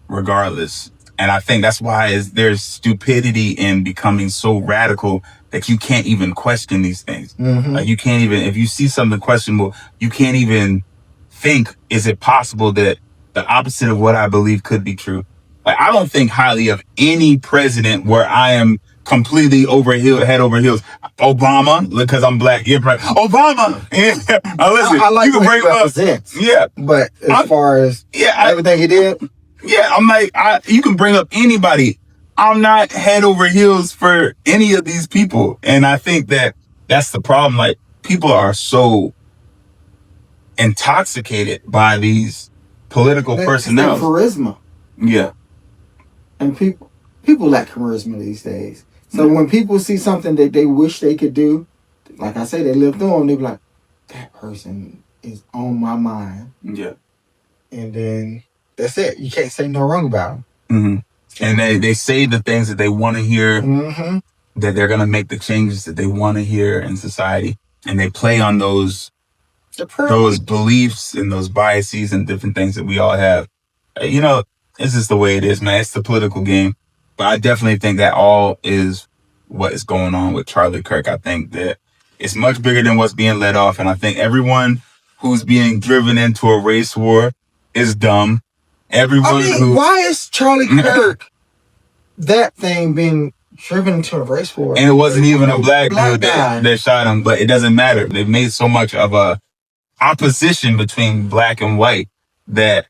Speaker 1: regardless. And I think that's why there's stupidity in becoming so radical that you can't even question these things. Like you can't even, if you see something questionable, you can't even think, is it possible that the opposite of what I believe could be true? Like, I don't think highly of any president where I am completely head over heels. Obama, because I'm black. Obama. Listen,
Speaker 2: I like
Speaker 1: you can
Speaker 2: what he represents.
Speaker 1: Yeah.
Speaker 2: But as far as everything he did.
Speaker 1: Yeah, I'm like, you can bring up anybody. I'm not head over heels for any of these people. And I think that that's the problem. Like, people are so intoxicated by these political personnel.
Speaker 2: Charisma.
Speaker 1: Yeah.
Speaker 2: And people lack charisma these days. So when people see something that they wish they could do, like I say, they live through them, they be like, that person is on my mind.
Speaker 1: Yeah.
Speaker 2: And then that's it. You can't say no wrong about them.
Speaker 1: And they say the things that they want to hear, that they're going to make the changes that they want to hear in society. And they play on those beliefs and those biases and different things that we all have. It's just the way it is, man. It's the political game. But I definitely think that all is what is going on with Charlie Kirk. I think that it's much bigger than what's being let off. And I think everyone who's being driven into a race war is dumb.
Speaker 2: Why is Charlie Kirk that thing being driven into a race war?
Speaker 1: And it wasn't even a black dude that shot him, but it doesn't matter. They've made so much of a opposition between black and white that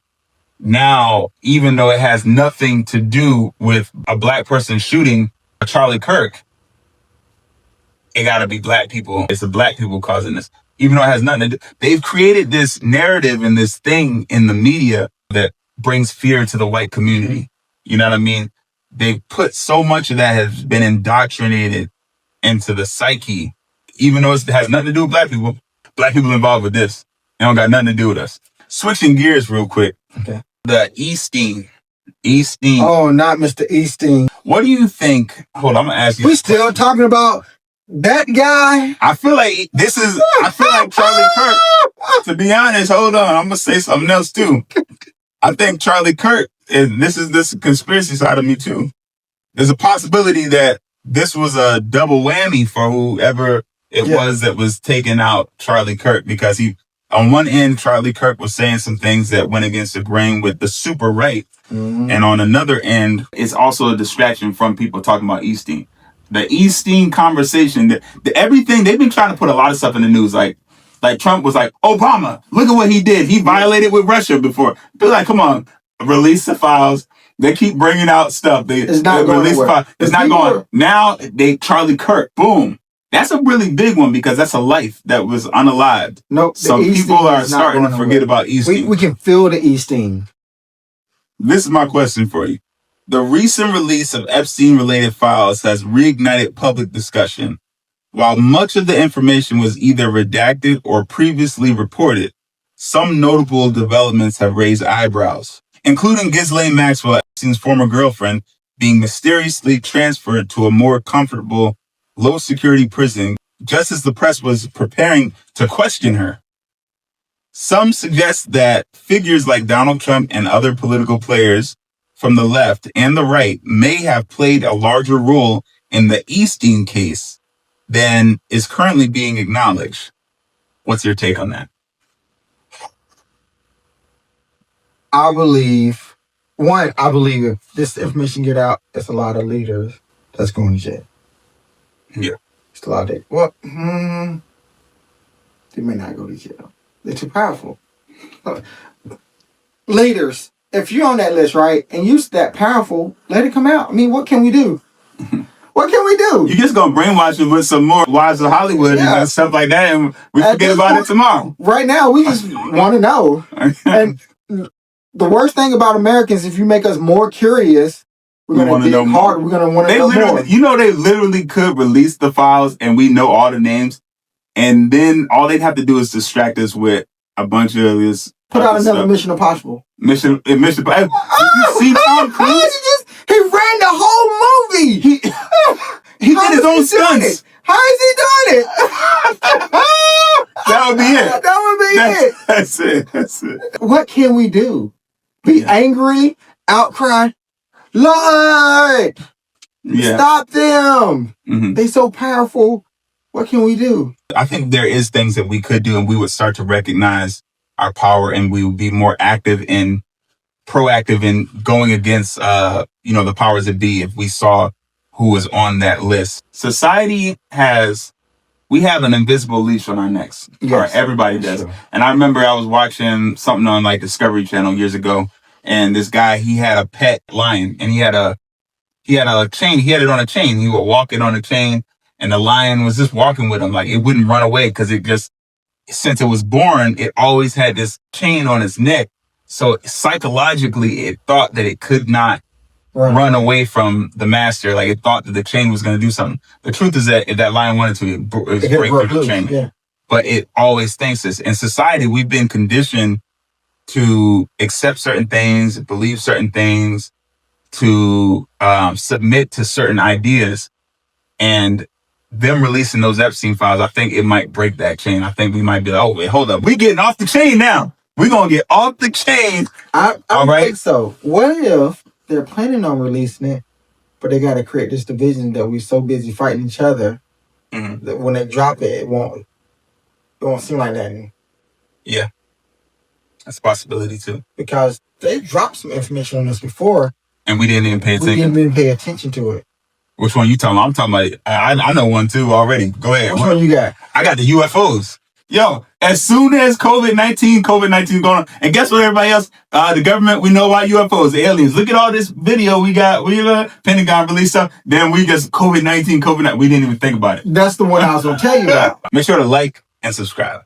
Speaker 1: now, even though it has nothing to do with a black person shooting Charlie Kirk, it gotta be black people. It's the black people causing this. Even though it has nothing to do. They've created this narrative and this thing in the media that brings fear to the white community. You know what I mean? They've put so much of that has been indoctrinated into the psyche, even though it has nothing to do with black people. Black people involved with this. It don't got nothing to do with us. Switching gears real quick.
Speaker 2: Okay.
Speaker 1: The Epstein.
Speaker 2: Oh, not Mr. Epstein.
Speaker 1: What do you think? Hold on, I'm going to ask you.
Speaker 2: We still talking about That guy.
Speaker 1: I feel like Charlie Kirk, to be honest, hold on, I'm going to say something else too. I think Charlie Kirk, and this conspiracy side of me too. There's a possibility that this was a double whammy for whoever it was that was taking out Charlie Kirk, because on one end, Charlie Kirk was saying some things that went against the grain with the super right. Mm-hmm. And on another end, it's also a distraction from people talking about Epstein. The Epstein conversation, everything, they've been trying to put a lot of stuff in the news. Like Trump was like, Obama, look at what he did. He violated with Russia before. Be like, come on, release the files. They keep bringing out stuff. It's not going anywhere. It's not going. Now, Charlie Kirk, boom. That's a really big one, because that's a life that was unalived.
Speaker 2: Nope.
Speaker 1: So people are starting to forget about Epstein.
Speaker 2: We can feel the Epstein.
Speaker 1: This is my question for you. The recent release of Epstein-related files has reignited public discussion. While much of the information was either redacted or previously reported, some notable developments have raised eyebrows, including Ghislaine Maxwell, Epstein's former girlfriend, being mysteriously transferred to a more comfortable, low-security prison just as the press was preparing to question her. Some suggest that figures like Donald Trump and other political players from the left and the right may have played a larger role in the Epstein case than is currently being acknowledged. What's your take on that?
Speaker 2: I believe if this information get out, it's a lot of leaders that's going to jail.
Speaker 1: Yeah.
Speaker 2: It's a lot of well, they may not go to jail. They're too powerful. Leaders, if you're on that list, right, and you're that powerful, let it come out. I mean, what can we do? What can we do?
Speaker 1: You're just going to brainwash them with some more Wives of Hollywood and stuff like that, and we forget about it tomorrow.
Speaker 2: Right now, we just want to know. And the worst thing about Americans, if you make us more curious, we're going to dig hard. We're going to want to know more.
Speaker 1: You know, they literally could release the files and we know all the names, and then all they'd have to do is distract us with a bunch of this.
Speaker 2: Put out another Mission Impossible.
Speaker 1: Mission Impossible. Did you see Tom Cruise?
Speaker 2: He ran the whole movie.
Speaker 1: He did his own stunts.
Speaker 2: How is he doing it?
Speaker 1: That would be it.
Speaker 2: That would be it.
Speaker 1: That's it.
Speaker 2: What can we do? Be angry, outcry, Lord, stop them. Mm-hmm. They so powerful. What can we do?
Speaker 1: I think there is things that we could do, and we would start to recognize our power, and we would be more proactive in going against, the powers that be if we saw who was on that list. Society we have an invisible leash on our necks. Yes, everybody does. Sure. And I remember I was watching something on like Discovery Channel years ago, and this guy, he had a pet lion, and he had a chain. He had it on a chain. He would walk it on a chain, and the lion was just walking with him. Like, it wouldn't run away, because since it was born, it always had this chain on its neck. So psychologically, it thought that it could not run away from the master. Like, it thought that the chain was going to do something. The truth is that if that lion wanted to, it would break through the chain. Yeah. But it always thinks this. In society, we've been conditioned to accept certain things, believe certain things, to submit to certain ideas. And them releasing those Epstein files, I think it might break that chain. I think we might be like, oh, wait, hold up. We're getting off the chain now. We're going to get off the chain.
Speaker 2: I think so. What if they're planning on releasing it, but they got to create this division that we're so busy fighting each other that when they drop it, it won't seem like that.
Speaker 1: Yeah. That's a possibility too.
Speaker 2: Because they dropped some information on us before.
Speaker 1: And we didn't even pay attention.
Speaker 2: We didn't even pay attention to it.
Speaker 1: Which one you talking about? I'm talking about, I know one too already. Go ahead.
Speaker 2: Which one you got?
Speaker 1: I got the UFOs. Yo, as soon as COVID-19 going on, and guess what, everybody else? The government, we know about UFOs, the aliens. Look at all this video we got. Pentagon released stuff. Then we just COVID-19. We didn't even think about it.
Speaker 2: That's the one I was going to tell you about.
Speaker 1: Make sure to like and subscribe.